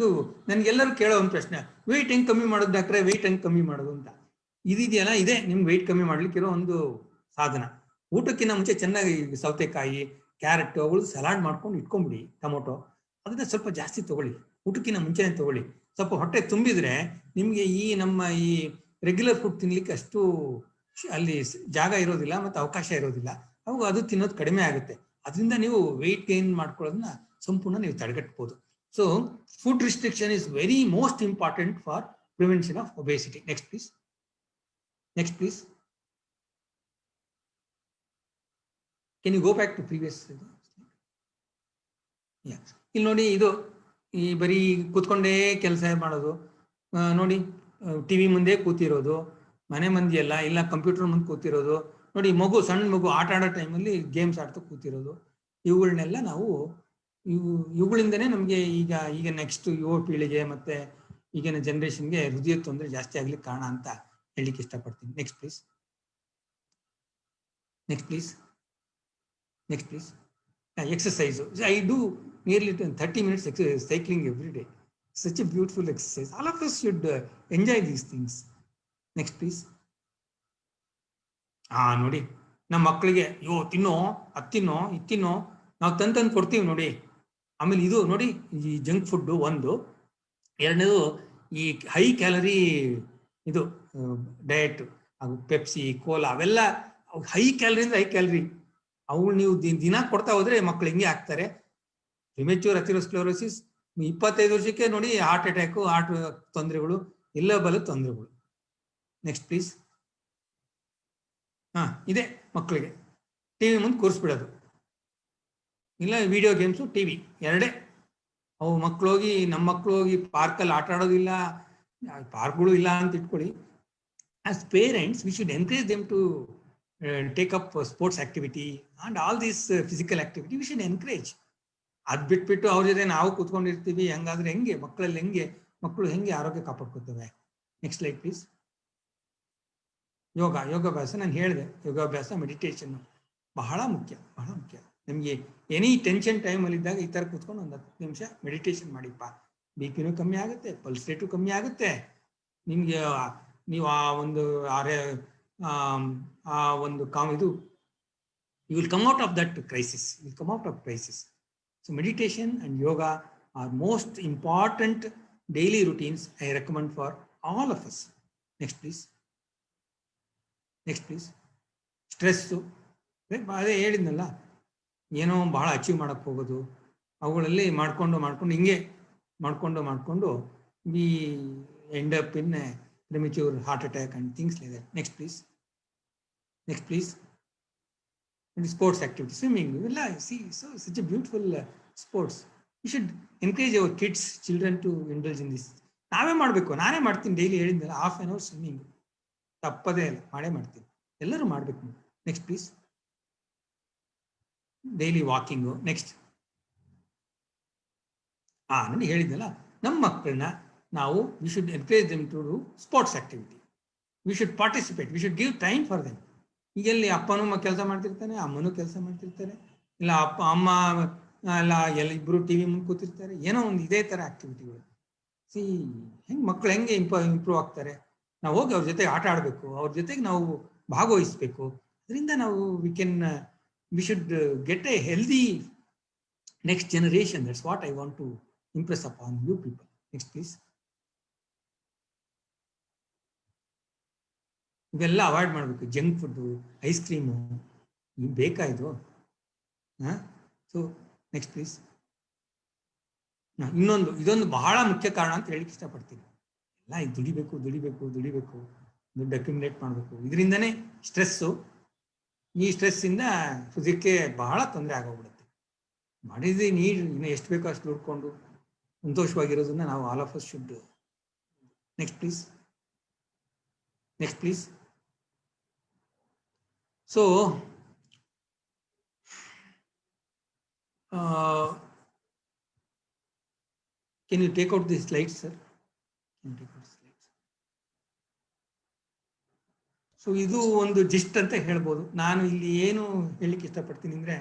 ನನಗೆಲ್ಲರೂ ಕೇಳೋ ಒಂದು ಪ್ರಶ್ನೆ, ವೆಯ್ಟ್ ಹೆಂಗ್ ಕಮ್ಮಿ ಮಾಡೋದು ಡಾಕ್ಟ್ರೆ, ವೆಯ್ಟ್ ಹೆಂಗ್ ಕಮ್ಮಿ ಮಾಡೋದು ಅಂತ. ಇದೆಯಲ್ಲ, ಇದೇ ನಿಮ್ಗೆ ವೆಯ್ಟ್ ಕಮ್ಮಿ ಮಾಡ್ಲಿಕ್ಕೆ ಇರೋ ಒಂದು ಸಾಧನ. ಊಟಕ್ಕಿಂತ ಮುಂಚೆ ಚೆನ್ನಾಗಿ ಸೌತೆಕಾಯಿ, ಕ್ಯಾರೆಟ್ ಅವುಗಳು ಸಲಾಡ್ ಮಾಡ್ಕೊಂಡು ಇಟ್ಕೊಂಡ್ಬಿಡಿ. ಟೊಮೊಟೊ ಅದನ್ನ ಸ್ವಲ್ಪ ಜಾಸ್ತಿ ತಗೊಳ್ಳಿ, ಊಟಕ್ಕಿಂತ ಮುಂಚೆನೆ ತಗೊಳ್ಳಿ. ಸ್ವಲ್ಪ ಹೊಟ್ಟೆ ತುಂಬಿದ್ರೆ ನಿಮ್ಗೆ ನಮ್ಮ ಈ ರೆಗ್ಯುಲರ್ ಫುಡ್ ತಿನ್ಲಿಕ್ಕೆ ಅಷ್ಟು ಅಲ್ಲಿ ಜಾಗ ಇರೋದಿಲ್ಲ ಮತ್ತು ಅವಕಾಶ ಇರೋದಿಲ್ಲ. ಅವಾಗ ಅದು ತಿನ್ನೋದು ಕಡಿಮೆ ಆಗುತ್ತೆ. ಅದರಿಂದ ನೀವು ವೆಯ್ಟ್ ಗೇನ್ ಮಾಡ್ಕೊಳ್ಳೋದನ್ನ ಸಂಪೂರ್ಣ ನೀವು ತಡೆಗಟ್ಟಬಹುದು. So food restriction is very most important for prevention of obesity. Next please. Can you go back to previous? ಇಲ್ಲಿ ನೋಡಿ, ಈ ಬರೀ ಕೂತ್ಕೊಂಡೇ ಕೆಲಸ ಮಾಡೋದು ನೋಡಿ, ಟಿವಿ ಮುಂದೆ ಕೂತಿರೋದು, ಮನೆ ಮಂದಿ ಎಲ್ಲ ಇಲ್ಲ ಕಂಪ್ಯೂಟರ್ ಮುಂದೆ ಕೂತಿರೋದು ನೋಡಿ, ಸಣ್ಣ ಮಗು ಆಟ ಆಡೋ ಟೈಮಲ್ಲಿ ಗೇಮ್ಸ್ ಆಡ್ತಾ ಕೂತಿರೋದು, ಇವುಗಳನ್ನೆಲ್ಲ ನಾವು ಇವುಗಳಿಂದನೇ ನಮಗೆ ಈಗ ನೆಕ್ಸ್ಟ್ ಯುವ ಪೀಳಿಗೆ ಮತ್ತೆ ಈಗಿನ ಜನರೇಷನ್ಗೆ ಹೃದಯ ತೊಂದರೆ ಜಾಸ್ತಿ ಆಗ್ಲಿಕ್ಕೆ ಕಾರಣ ಅಂತ ಹೇಳಲಿಕ್ಕೆ ಇಷ್ಟಪಡ್ತೀನಿ. Next please. Exercise. I do nearly 30 minutes cycling every day. Such a beautiful exercise. All of us should enjoy these things. Next, please. ನೋಡಿ, ನಮ್ಮ ಮಕ್ಕಳಿಗೆ ತಿನ್ನೋ, ಅದು ತಿನ್ನೋ, ಇದು ತಿನ್ನೋ, ನಾವು ತಂದು ಕೊಡ್ತೀವಿ ನೋಡಿ. ಆಮೇಲೆ ಇದು ನೋಡಿ, ಈ ಜಂಕ್ ಫುಡ್ ಒಂದು. ಎರಡನೇದು ಈ ಹೈ ಕ್ಯಾಲರಿ ಇದು ಡಯಟ್, ಪೆಪ್ಸಿ, ಕೋಲಾ, ಅವೆಲ್ಲ ಹೈ ಕ್ಯಾಲರಿ ಅಂದ್ರೆ ಹೈ ಕ್ಯಾಲರಿ. ಅವು ನೀವು ದಿನ ಕೊಡ್ತಾ ಹೋದ್ರೆ ಮಕ್ಕಳು ಹಿಂಗೆ ಆಗ್ತಾರೆ. ಪ್ರಿಮೆಚ್ಯೂರ್ ಅಥೆರೋಸ್ಕ್ಲೆರೋಸಿಸ್ 25 ವರ್ಷಕ್ಕೆ ನೋಡಿ ಹಾರ್ಟ್ ಅಟ್ಯಾಕ್, ಹಾರ್ಟ್ ತೊಂದರೆಗಳು, ಎಲ್ಲ ಬಲ ತೊಂದರೆಗಳು. Next please. ಇದೆ ಮಕ್ಕಳಿಗೆ ಟಿವಿ ಮುಂದೆ ಕೂರಿಸ್ಬಿಡೋದು, ಇಲ್ಲ ವಿಡಿಯೋ ಗೇಮ್ಸು, ಟಿವಿ ಎರಡೇ. ಅವು ಮಕ್ಕಳೋಗಿ, ನಮ್ಮ ಮಕ್ಕಳು ಹೋಗಿ ಪಾರ್ಕಲ್ಲಿ ಆಟ ಆಡೋದಿಲ್ಲ, ಪಾರ್ಕ್ಗಳು ಇಲ್ಲ ಅಂತ ಇಟ್ಕೊಳ್ಳಿ. As parents we should encourage them to take up sports activity and all this physical activity we should encourage. ಅದ್ ಬಿಟ್ಬಿಟ್ಟು ಅವ್ರ ಜೊತೆ ನಾವು ಕೂತ್ಕೊಂಡಿರ್ತೀವಿ, ಹಂಗಾದ್ರೆ ಹೆಂಗೆ ಮಕ್ಕಳು ಹೆಂಗೆ ಆರೋಗ್ಯ ಕಾಪಾಡ್ಕೊತವೆ? Next slide please. ಯೋಗಾಭ್ಯಾಸ ನಾನು ಹೇಳಿದೆ, ಯೋಗಾಭ್ಯಾಸ, ಮೆಡಿಟೇಷನ್ ಬಹಳ ಮುಖ್ಯ. ನಿಮಗೆ ಎನಿ ಟೆನ್ಷನ್ ಟೈಮಲ್ಲಿ ಇದ್ದಾಗ ಈ ಥರ ಕೂತ್ಕೊಂಡು ಒಂದು 10 ನಿಮಿಷ ಮೆಡಿಟೇಷನ್ ಮಾಡಿಪ್ಪ, BP ಕಮ್ಮಿ ಆಗುತ್ತೆ, ಪಲ್ಸ್ ರೇಟು ಕಮ್ಮಿ ಆಗುತ್ತೆ. ನಿಮಗೆ ನೀವು ಇದು you will come out of that crisis. So meditation and yoga are most important daily routines I recommend for all of us. Next please. Stress ಅದೇ ಹೇಳಿದ್ನಲ್ಲ, ಏನೋ ಬಹಳ ಅಚೀವ್ ಮಾಡಕ್ಕೆ ಹೋಗೋದು, ಅವುಗಳಲ್ಲಿ ಮಾಡ್ಕೊಂಡು ಹಿಂಗೆ ಮಾಡ್ಕೊಂಡು V end up in premature heart attack and things like that. Next please. Sports activity, swimming, ಇವೆಲ್ಲ such a beautiful sports. We should encourage our children to indulge in this. ನಾವೇ ಮಾಡಬೇಕು, ನಾನೇ ಮಾಡ್ತೀನಿ ಡೈಲಿ, ಹೇಳಿದ್ನಲ್ಲ, ½ an hour ಸ್ವಿಮ್ಮಿಂಗ್ ತಪ್ಪದೇ ಇಲ್ಲ, ಮಾಡ್ತೀನಿ, ಎಲ್ಲರೂ ಮಾಡಬೇಕು. Next please. Daily walking. Next, ನಾನು ಹೇಳಿದ್ನಲ್ಲ, ನಮ್ಮ ಮಕ್ಕಳನ್ನ ನಾವು we should encourage them to do sports activity. We should participate, we should give time for them. ಈಗೆಲ್ಲಿ ಅಪ್ಪನೂ ಕೆಲಸ ಮಾಡ್ತಿರ್ತಾನೆ, ಅಮ್ಮನೂ ಕೆಲಸ ಮಾಡ್ತಿರ್ತಾರೆ, ಇಲ್ಲ ಅಮ್ಮ ಎಲ್ಲ ಇಬ್ಬರು ಟಿವಿ ಮುಂದೆ ಕೂತಿರ್ತಾರೆ, ಏನೋ ಒಂದು ಇದೇ ಥರ ಆಕ್ಟಿವಿಟಿಗಳು. ಮಕ್ಕಳು ಹೆಂಗೆ ಇಂಪ್ರೂವ್ ಆಗ್ತಾರೆ? ನಾವು ಹೋಗಿ ಅವ್ರ ಜೊತೆಗೆ ಆಟ ಆಡಬೇಕು, ಅವ್ರ ಜೊತೆಗೆ ನಾವು ಭಾಗವಹಿಸ್ಬೇಕು. ಅದರಿಂದ ನಾವು we should get a healthy next generation. That's what I want to impress upon you people. Next please. ಇವೆಲ್ಲ ಅವಾಯ್ಡ್ ಮಾಡಬೇಕು. ಜಂಕ್ ಫುಡ್ಡು, ಐಸ್ ಕ್ರೀಮು, ಬೇಕಾ ಇದು? So next please. ಇದೊಂದು ಬಹಳ ಮುಖ್ಯ ಕಾರಣ ಅಂತ ಹೇಳಿಕ್ಕೆ ಇಷ್ಟಪಡ್ತೀನಿ. ಎಲ್ಲ ಇದು ದುಡಿಬೇಕು, ದುಡ್ಡು ಅಕ್ಯುಮುಲೇಟ್ ಮಾಡಬೇಕು. ಇದರಿಂದನೇ ಸ್ಟ್ರೆಸ್ಸು. ಈ ಸ್ಟ್ರೆಸ್ಸಿಂದ ಹೃದಯಕ್ಕೆ ಬಹಳ ತೊಂದರೆ ಆಗೋಗ್ಬಿಡುತ್ತೆ. ಮಾಡಿದ್ರೆ ಇನ್ನು ಎಷ್ಟು ಬೇಕೋ ಅಷ್ಟು ದುಡ್ಕೊಂಡು ಸಂತೋಷವಾಗಿರೋದನ್ನ ನಾವು all of us should. Next please. So can you take out these slides, sir? So ಇದು ಒಂದು ಜಿಸ್ಟ್ ಅಂತ ಹೇಳ್ಬೋದು. ನಾನು ಇಲ್ಲಿ ಏನು ಹೇಳಲಿಕ್ಕೆ ಇಷ್ಟಪಡ್ತೀನಿ ಅಂದ್ರೆ,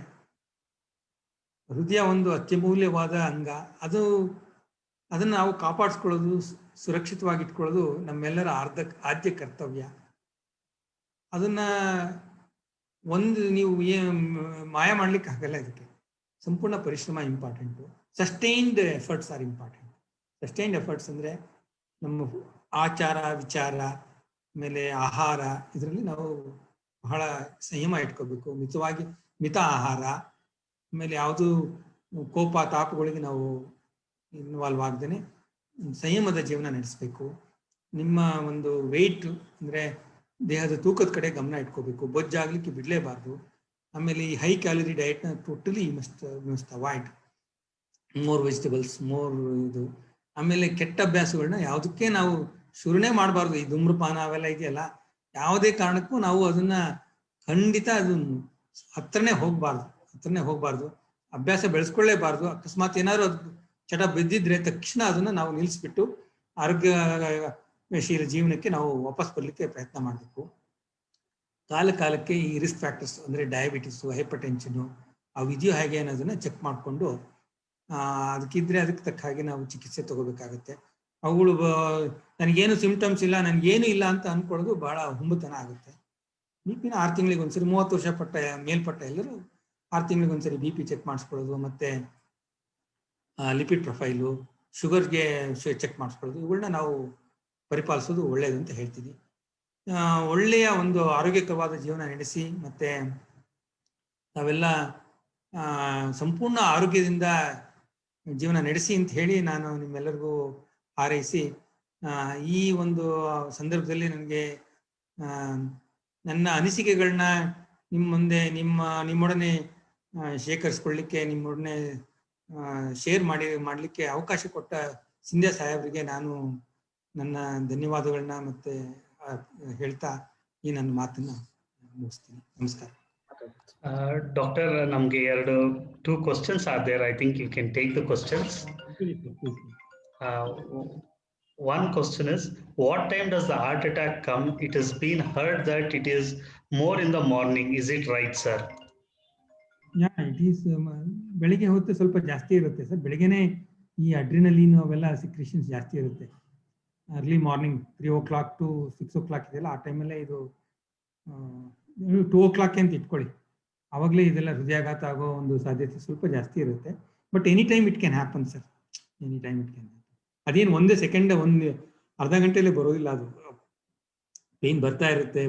ಹೃದಯ ಒಂದು ಅತ್ಯಮೂಲ್ಯವಾದ ಅಂಗ. ಅದನ್ನು ನಾವು ಕಾಪಾಡಿಸ್ಕೊಳ್ಳೋದು, ಸುರಕ್ಷಿತವಾಗಿ ಇಟ್ಕೊಳ್ಳೋದು ನಮ್ಮೆಲ್ಲರ ಆದ್ಯ ಕರ್ತವ್ಯ. ಅದನ್ನ ನೀವು ಮಾಯ ಮಾಡ್ಲಿಕ್ಕೆ ಆಗಲ್ಲ. ಇದಕ್ಕೆ ಸಂಪೂರ್ಣ ಪರಿಶ್ರಮ important. Sustained efforts are important. Sustained efforts ಅಂದರೆ ನಮ್ಮ ಆಚಾರ ವಿಚಾರ, ಆಮೇಲೆ ಆಹಾರ, ಇದರಲ್ಲಿ ನಾವು ಬಹಳ ಸಂಯಮ ಇಟ್ಕೋಬೇಕು. ಮಿತ ಆಹಾರ, ಆಮೇಲೆ ಯಾವುದು ಕೋಪ ತಾಪಗಳಿಗೆ ನಾವು ಇನ್ವಾಲ್ವ್ ಆಗದೇನೆ ಸಂಯಮದ ಜೀವನ ನಡೆಸಬೇಕು. ನಿಮ್ಮ ಒಂದು ವೆಯ್ಟ್ ಅಂದರೆ ದೇಹದ ತೂಕದ ಕಡೆ ಗಮನ ಇಟ್ಕೋಬೇಕು. ಬೊಜ್ಜಾಗ್ಲಿಕ್ಕೆ ಬಿಡಲೇಬಾರ್ದು. ಆಮೇಲೆ ಈ ಹೈ ಕ್ಯಾಲರಿ ಡಯಟ್ನ totally must avoid. More vegetables, more ಇದು. ಆಮೇಲೆ ಕೆಟ್ಟ ಅಭ್ಯಾಸಗಳನ್ನ ಯಾವುದಕ್ಕೆ ನಾವು ಶುರುನೇ ಮಾಡಬಾರ್ದು. ಈ ಧೂಮ್ರಪಾನ ಅವೆಲ್ಲ ಇದೆಯಲ್ಲ, ಯಾವುದೇ ಕಾರಣಕ್ಕೂ ನಾವು ಅದನ್ನ ಖಂಡಿತ ಅದನ್ನು ಹತ್ರನೇ ಹೋಗ್ಬಾರ್ದು. ಅಭ್ಯಾಸ ಬೆಳೆಸ್ಕೊಳ್ಳೇಬಾರ್ದು. ಅಕಸ್ಮಾತ್ ಏನಾದ್ರು ಅದು ಚಟ ಬಿದ್ದಿದ್ರೆ ತಕ್ಷಣ ಅದನ್ನ ನಾವು ನಿಲ್ಲಿಸ್ಬಿಟ್ಟು ಆರೋಗ್ಯಶೀಲ ಜೀವನಕ್ಕೆ ನಾವು ವಾಪಸ್ ಬರ್ಲಿಕ್ಕೆ ಪ್ರಯತ್ನ ಮಾಡಬೇಕು. ಕಾಲಕ್ಕೆ ಈ ರಿಸ್ಕ್ ಫ್ಯಾಕ್ಟರ್ಸ್ ಅಂದರೆ ಡಯಾಬಿಟಿಸು, ಹೈಪರ್ ಟೆನ್ಷನು ಅವು ಇದೆಯೋ ಹೇಗೆ ಅನ್ನೋದನ್ನ ಚೆಕ್ ಮಾಡಿಕೊಂಡು ಅದಕ್ಕೆ ತಕ್ಕ ಹಾಗೆ ನಾವು ಚಿಕಿತ್ಸೆ ತಗೋಬೇಕಾಗತ್ತೆ. ಅವುಗಳು ನನಗೇನು ಸಿಂಪ್ಟಮ್ಸ್ ಇಲ್ಲ, ನನಗೇನು ಇಲ್ಲ ಅಂತ ಅನ್ಕೊಳ್ಳೋದು ಬಹಳ ಹುಂಬತನ ಆಗುತ್ತೆ. BP-ನ 6 ತಿಂಗಳಿಗೆ ಒಂದ್ಸರಿ, 30 ವರ್ಷ ಮೇಲ್ಪಟ್ಟ ಎಲ್ಲರೂ 6 ತಿಂಗಳಿಗೆ ಒಂದ್ಸರಿ BP ಚೆಕ್ ಮಾಡಿಸ್ಕೊಳ್ಳೋದು, ಮತ್ತೆ ಲಿಪಿಡ್ ಪ್ರೊಫೈಲು, ಶುಗರ್ಗೆ ಚೆಕ್ ಮಾಡಿಸ್ಕೊಳ್ಳೋದು, ಇವುಗಳನ್ನ ನಾವು ಪರಿಪಾಲಿಸೋದು ಒಳ್ಳೇದು ಅಂತ ಹೇಳ್ತೀನಿ. ಒಳ್ಳೆಯ ಒಂದು ಆರೋಗ್ಯಕರವಾದ ಜೀವನ ನಡೆಸಿ, ಮತ್ತೆ ನಾವೆಲ್ಲ ಸಂಪೂರ್ಣ ಆರೋಗ್ಯದಿಂದ ಜೀವನ ನಡೆಸಿ ಅಂತ ಹೇಳಿ ನಾನು ನಿಮ್ಮೆಲ್ಲರಿಗೂ ಹಾರೈಸಿ, ಈ ಒಂದು ಸಂದರ್ಭದಲ್ಲಿ ನನಗೆ ನನ್ನ ಅನಿಸಿಕೆಗಳನ್ನ ನಿಮ್ಮ ಮುಂದೆ ನಿಮ್ಮೊಡನೆ ಶೇಖರಿಸ್ಕೊಳ್ಳಿಕ್ಕೆ, ನಿಮ್ಮೊಡನೆ ಶೇರ್ ಮಾಡಲಿಕ್ಕೆ ಅವಕಾಶ ಕೊಟ್ಟ ಸಿಂಧ್ಯಾ ಸಾಹೇಬ್ರಿಗೆ ನಾನು ನನ್ನ ಧನ್ಯವಾದಗಳನ್ನ ಮತ್ತೆ ಹೇಳ್ತಾ ಈ ನನ್ನ ಮಾತನ್ನ ಮುಗಿಸ್ತೀನಿ. ನಮಸ್ಕಾರ. Doctor, ನಮ್ಗೆ two questions are there. I think you can take the questions. One question is, what time does the heart attack come? It has been heard that it is more in the morning. Is it right, sir? Yeah, it is. ಬೆಳಿಗ್ಗೆ ಹೊತ್ತು ಸ್ವಲ್ಪ ಜಾಸ್ತಿ ಇರುತ್ತೆ ಸರ್. ಬೆಳಿಗ್ಗೆನೆ ಈ ಅಡ್ರಿನಲಿನ್ ಅವೆಲ್ಲ ಸಿಕ್ರೇಷನ್ಸ್ ಜಾಸ್ತಿ ಇರುತ್ತೆ. Early morning 3 o'clock to 6 o'clock ಇದೆಲ್ಲ, ಆ ಟೈಮಲ್ಲೇ ಇದು 2 o'clock ಅಂತ ಇಟ್ಕೊಳ್ಳಿ, ಆವಾಗಲೇ ಇದೆಲ್ಲ ಹೃದಯಾಘಾತ ಆಗೋ ಒಂದು ಸಾಧ್ಯತೆ ಸ್ವಲ್ಪ ಜಾಸ್ತಿ ಇರುತ್ತೆ. But any time it can happen sir, any time it can happen. ಅದೇನು ಒಂದೇ ಸೆಕೆಂಡ್, ಒಂದು ಅರ್ಧ ಗಂಟೆಯಲ್ಲಿ ಬರೋದಿಲ್ಲ. ಅದು ಪೇಯ್ನ್ ಬರ್ತಾ ಇರುತ್ತೆ.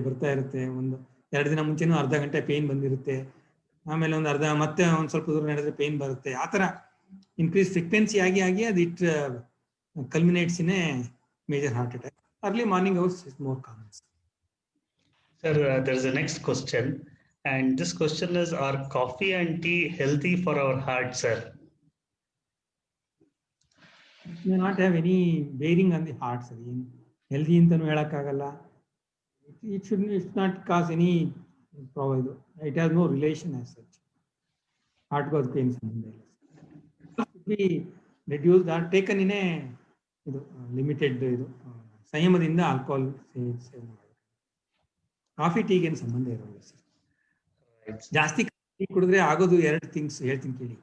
ಒಂದು 2 ದಿನ ಮುಂಚೆನೂ ಅರ್ಧ ಗಂಟೆ ಪೇಯ್ನ್ ಬಂದಿರುತ್ತೆ, ಆಮೇಲೆ ಮತ್ತೆ ಒಂದು ಸ್ವಲ್ಪ ದೂರ ನಡೆದ್ರೆ ಪೇಯ್ನ್ ಬರುತ್ತೆ. ಆ ಥರ ಇನ್ಕ್ರೀಸ್ ಫ್ರೀಕ್ವೆನ್ಸಿ ಆಗಿ ಅದು it culminates in a major heart attack. Early morning hours is more common. Sir, there is a next question, and this question is, are coffee and tea healthy for our heart, sir? It may not have any bearing on the heart, sir. Healthy ಅಂತನೂ ಹೇಳಕ್ಕಾಗಲ್ಲ. It should not cause any problem. It has no relation as such. Heart ಗೂ ಏನು ಸಂಬಂಧ ಇಲ್ಲ. Be reduced or taken in a limited ಸಂಯಮದಿಂದ ಆಲ್ಕೋಹಾಲ್ ಸೇವನೆ ಮಾಡಬೇಕು. ಕಾಫಿ ಟೀಗೆ ಏನು ಸಂಬಂಧ ಇರೋಲ್ಲ ಸರ್. ಜಾಸ್ತಿ ಟೀ ಕುಡಿದ್ರೆ ಆಗೋದು 2 ಥಿಂಗ್ಸ್ ಹೇಳ್ತೀನಿ ಕೇಳಿ.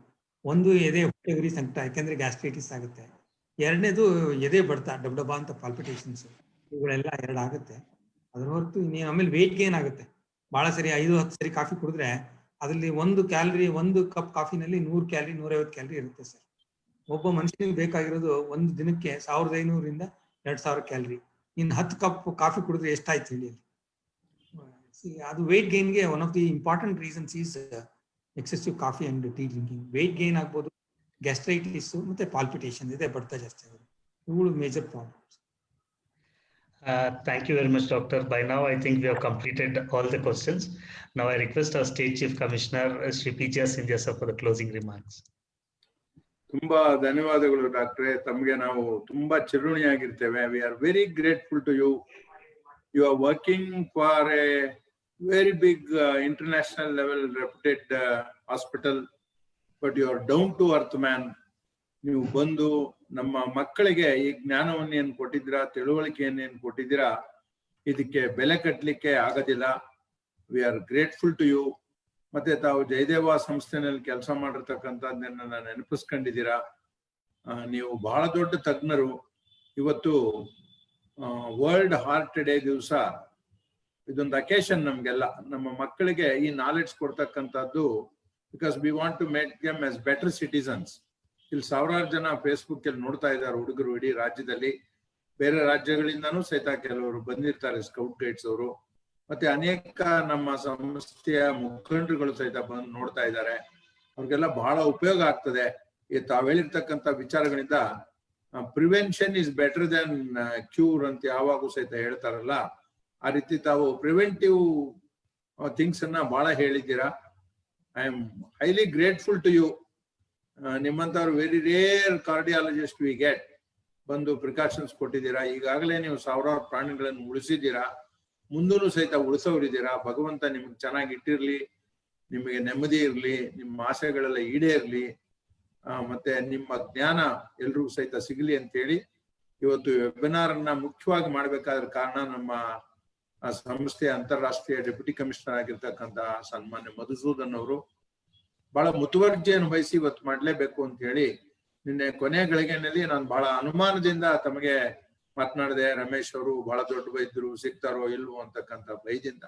ಒಂದು, ಎದೆ ಹೊಟ್ಟೆ ಉರಿ ಸಂಕಟ, ಯಾಕೆಂದ್ರೆ ಗ್ಯಾಸ್ಟ್ರೈಟಿಸ್ ಆಗುತ್ತೆ. 2ನೇದು ಎದೆ ಬಡ್ತ, ಡಬ್ ಅಂತ ಪಾಲ್ಪಿಟೇಷನ್ಸ್, ಇವುಗಳೆಲ್ಲ 2 ಆಗುತ್ತೆ. ಅದ್ರ ಹೊರತು ಇನ್ನೇನು. ಆಮೇಲೆ ವೇಟ್ ಗೇನ್ ಆಗುತ್ತೆ. ಬಹಳ ಸರಿ 5-10 ಸರಿ ಕಾಫಿ ಕುಡಿದ್ರೆ ಅದರಲ್ಲಿ 1 ಕಪ್ ಕಾಫಿನಲ್ಲಿ 100 ಕ್ಯಾಲರಿ 150 ಕ್ಯಾಲರಿ ಇರುತ್ತೆ ಸರ್. ಒಬ್ಬ ಮನುಷ್ಯನಿಗೆ ಬೇಕಾಗಿರೋದು ಒಂದು ದಿನಕ್ಕೆ 1500ರಿಂದ 2000 ಕ್ಯಾಲರಿ. ಇನ್ನು 10 ಕಪ್ ಕಾಫಿ ಕುಡಿದ್ರೆ ಎಷ್ಟಾಯ್ತು ಹೇಳಿ? ಅದು ವೇಟ್ ಗೇನ್ಗೆ one of the important reasons is excessive coffee and tea drinking. Weight gain ಆಗ್ಬೋದು, ಗ್ಯಾಸ್ಟ್ರೈಟಿಸ್ ಮತ್ತೆ ಪಾಲ್ಪಿಟೇಷನ್ ಇದೆ, ಬಡ್ತ ಜಾಸ್ತಿ ಆಗುತ್ತೆ. ಇವುಗಳು major problems. Thank you very much, Doctor. By now, I think we have completed all the questions. Now, I request our State Chief Commissioner, Shri P.J. Scindia sir, for the closing remarks. ತುಂಬಾ ಧನ್ಯವಾದಗಳು ಡಾಕ್ಟ್ರೆ. ತಮಗೆ ನಾವು ತುಂಬಾ ಚಿರುಣಿಯಾಗಿರ್ತೇವೆ. We are very grateful to you. You are working for a very big international level reputed hospital, but you are down to earth man. ನೀವು ಬಂದು ನಮ್ಮ ಮಕ್ಕಳಿಗೆ ಈ ಜ್ಞಾನವನ್ನೇನು ಕೊಟ್ಟಿದ್ದೀರಾ, ತಿಳುವಳಿಕೆಯನ್ನೇನು ಕೊಟ್ಟಿದ್ದೀರಾ, ಇದಕ್ಕೆ ಬೆಲೆ ಕಟ್ಟಲಿಕ್ಕೆ ಆಗೋದಿಲ್ಲ. We are grateful to you. ಮತ್ತೆ ತಾವು ಜಯದೇವ ಸಂಸ್ಥೆನಲ್ಲಿ ಕೆಲಸ ಮಾಡಿರ್ತಕ್ಕಂಥದ್ದನ್ನ ನೆನಪಿಸ್ಕೊಂಡಿದ್ದೀರಾ. ನೀವು ಬಹಳ ದೊಡ್ಡ ತಜ್ಞರು. ಇವತ್ತು ವರ್ಲ್ಡ್ ಹಾರ್ಟ್ ಡೇ ದಿವಸ ಇದೊಂದು ಅಕೇಶನ್ ನಮ್ಗೆಲ್ಲ, ನಮ್ಮ ಮಕ್ಕಳಿಗೆ ಈ ನಾಲೆಡ್ಜ್ ಕೊಡ್ತಕ್ಕಂಥದ್ದು. Because we want to make them as better citizens. ಇಲ್ಲಿ 1000 ಜನ ಫೇಸ್ಬುಕ್ ಅಲ್ಲಿ ನೋಡ್ತಾ ಇದ್ದಾರೆ ಹುಡುಗರು, ಇಡೀ ರಾಜ್ಯದಲ್ಲಿ. ಬೇರೆ ರಾಜ್ಯಗಳಿಂದನೂ ಸಹಿತ ಕೆಲವರು ಬಂದಿರ್ತಾರೆ, ಸ್ಕೌಟ್ ಗೈಡ್ಸ್ ಅವರು. ಮತ್ತೆ ಅನೇಕ ನಮ್ಮ ಸಂಸ್ಥೆಯ ಮುಖಂಡರುಗಳು ಸಹಿತ ಬಂದು ನೋಡ್ತಾ ಇದ್ದಾರೆ. ಅವ್ರಿಗೆಲ್ಲ ಬಹಳ ಉಪಯೋಗ ಆಗ್ತದೆ. ತಾವ್ ಹೇಳಿರ್ತಕ್ಕಂಥ ವಿಚಾರಗಳಿಂದ prevention is better than cure ಅಂತ ಯಾವಾಗೂ ಸಹಿತ ಹೇಳ್ತಾರಲ್ಲ, ಆ ರೀತಿ ತಾವು ಪ್ರಿವೆಂಟಿವ್ ಥಿಂಗ್ಸ್ ಅನ್ನ ಬಹಳ ಹೇಳಿದ್ದೀರಾ. I am highly grateful to you. ನಿಮ್ಮಂತವ್ರು very rare cardiologist we get. ಬಂದು ಪ್ರಿಕಾಷನ್ಸ್ ಕೊಟ್ಟಿದ್ದೀರಾ. ಈಗಾಗಲೇ ನೀವು 1000 ಪ್ರಾಣಿಗಳನ್ನು ಉಳಿಸಿದ್ದೀರಾ, ಮುಂದೂ ಸಹಿತ ಉಳಿಸೋರಿದ್ದೀರಾ. ಭಗವಂತ ನಿಮ್ಗೆ ಚೆನ್ನಾಗಿ ಇಟ್ಟಿರ್ಲಿ, ನಿಮಗೆ ನೆಮ್ಮದಿ ಇರ್ಲಿ, ನಿಮ್ಮ ಆಸೆಗಳೆಲ್ಲ ಈಡೇರ್ಲಿ, ಮತ್ತೆ ನಿಮ್ಮ ಜ್ಞಾನ ಎಲ್ರಿಗೂ ಸಹಿತ ಸಿಗಲಿ ಅಂತ ಹೇಳಿ ಇವತ್ತು ವೆಬಿನಾರ್ ಅನ್ನ ಮುಖ್ಯವಾಗಿ ಮಾಡ್ಬೇಕಾದ್ರ ಕಾರಣ ನಮ್ಮ ಸಂಸ್ಥೆಯ ಅಂತಾರಾಷ್ಟ್ರೀಯ ಡೆಪ್ಯೂಟಿ ಕಮಿಷನರ್ ಆಗಿರ್ತಕ್ಕಂಥ ಸನ್ಮಾನ್ಯ ಮಧುಸೂದನ್ ಅವರು ಬಹಳ ಮುತುವರ್ಜಿಯನ್ನು ವಹಿಸಿ ಇವತ್ತು ಮಾಡ್ಲೇಬೇಕು ಅಂತ ಹೇಳಿ ನಿನ್ನೆ ಕೊನೆ ಗಳಿಗೆನಲ್ಲಿ ನಾನು ಬಹಳ ಅನುಮಾನದಿಂದ ತಮಗೆ ಮಾತನಾಡಿದೆ. ರಮೇಶ್ ಅವರು ಬಹಳ ದೊಡ್ಡ ವೈದ್ಯರು, ಸಿಗ್ತಾರೋ ಇಲ್ವೋ ಅಂತಕ್ಕಂಥ ಭಯದಿಂದ.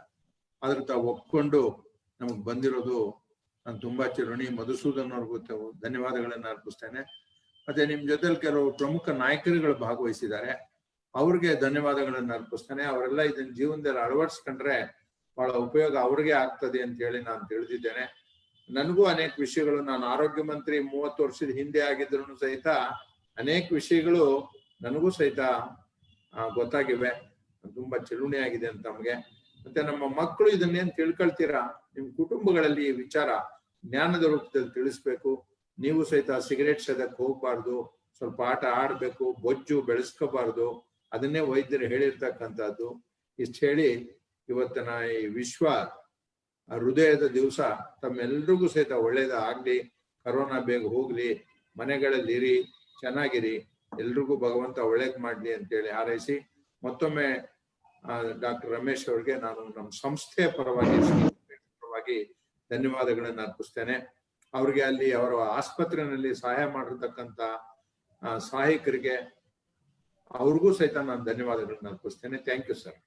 ಆದ್ರೂ ತಾವು ಒಪ್ಕೊಂಡು ನಮಗ್ ಬಂದಿರೋದು ನಾನು ತುಂಬಾ ಚಿರುಣಿ. ಮಧುಸೂದನ್ ಅವ್ರಿಗೂ ಧನ್ಯವಾದಗಳನ್ನ ಅರ್ಪಿಸ್ತೇನೆ. ಮತ್ತೆ ನಿಮ್ ಜೊತೆಲಿ ಕೆಲವು ಪ್ರಮುಖ ನಾಯಕರುಗಳು ಭಾಗವಹಿಸಿದ್ದಾರೆ, ಅವ್ರಿಗೆ ಧನ್ಯವಾದಗಳನ್ನ ಅರ್ಪಿಸ್ತೇನೆ. ಅವರೆಲ್ಲ ಇದನ್ನ ಜೀವನದಲ್ಲಿ ಅಳವಡಿಸ್ಕೊಂಡ್ರೆ ಬಹಳ ಉಪಯೋಗ ಅವ್ರಿಗೆ ಆಗ್ತದೆ ಅಂತ ಹೇಳಿ ನಾನು ತಿಳಿದಿದ್ದೇನೆ. ನನಗೂ ಅನೇಕ ವಿಷಯಗಳು, ನಾನು ಆರೋಗ್ಯ ಮಂತ್ರಿ 30 ವರ್ಷದ ಹಿಂದೆ ಆಗಿದ್ರು ಸಹಿತ ಅನೇಕ ವಿಷಯಗಳು ನನಗೂ ಸಹಿತ ಗೊತ್ತಾಗಿವೆ. ತುಂಬಾ ಚಿರುಣಿ ಆಗಿದೆ ಅಂತ ನಮ್ಗೆ. ಮತ್ತೆ ನಮ್ಮ ಮಕ್ಕಳು ಇದನ್ನೇನ್ ತಿಳ್ಕೊಳ್ತೀರಾ, ನಿಮ್ ಕುಟುಂಬಗಳಲ್ಲಿ ಈ ವಿಚಾರ ಜ್ಞಾನದ ರೂಪದಲ್ಲಿ ತಿಳಿಸ್ಬೇಕು. ನೀವು ಸಹಿತ ಸಿಗರೇಟ್ ಸೇದಕ್ ಹೋಗ್ಬಾರ್ದು, ಸ್ವಲ್ಪ ಆಟ ಆಡ್ಬೇಕು, ಬೊಜ್ಜು ಬೆಳೆಸ್ಕೋಬಾರ್ದು, ಅದನ್ನೇ ವೈದ್ಯರು ಹೇಳಿರ್ತಕ್ಕಂಥದ್ದು. ಇಷ್ಟ ಹೇಳಿ ಇವತ್ತಿನ ಈ ವಿಶ್ವ ಹೃದಯದ ದಿವಸ ತಮ್ಮೆಲ್ರಿಗೂ ಸಹಿತ ಒಳ್ಳೇದ ಆಗ್ಲಿ, ಕರೋನಾ ಬೇಗ ಹೋಗ್ಲಿ, ಮನೆಗಳಲ್ಲಿ ಇರಿ, ಚೆನ್ನಾಗಿರಿ, ಎಲ್ರಿಗೂ ಭಗವಂತ ಒಳ್ಳೇದ್ ಮಾಡ್ಲಿ ಅಂತೇಳಿ ಹಾರೈಸಿ ಮತ್ತೊಮ್ಮೆ ಡಾಕ್ಟರ್ ರಮೇಶ್ ಅವ್ರಿಗೆ ನಾನು ನಮ್ಮ ಸಂಸ್ಥೆಯ ಪರವಾಗಿ ಧನ್ಯವಾದಗಳನ್ನ ಅರ್ಪಿಸ್ತೇನೆ. ಅವ್ರಿಗೆ ಅಲ್ಲಿ ಅವರ ಆಸ್ಪತ್ರೆಯಲ್ಲಿ ಸಹಾಯ ಮಾಡಿರ್ತಕ್ಕಂಥ ಸಹಾಯಕರಿಗೆ ಅವ್ರಿಗೂ ಸಹಿತ ನಾನು ಧನ್ಯವಾದಗಳನ್ನ ಅರ್ಪಿಸ್ತೇನೆ. Thank you sir.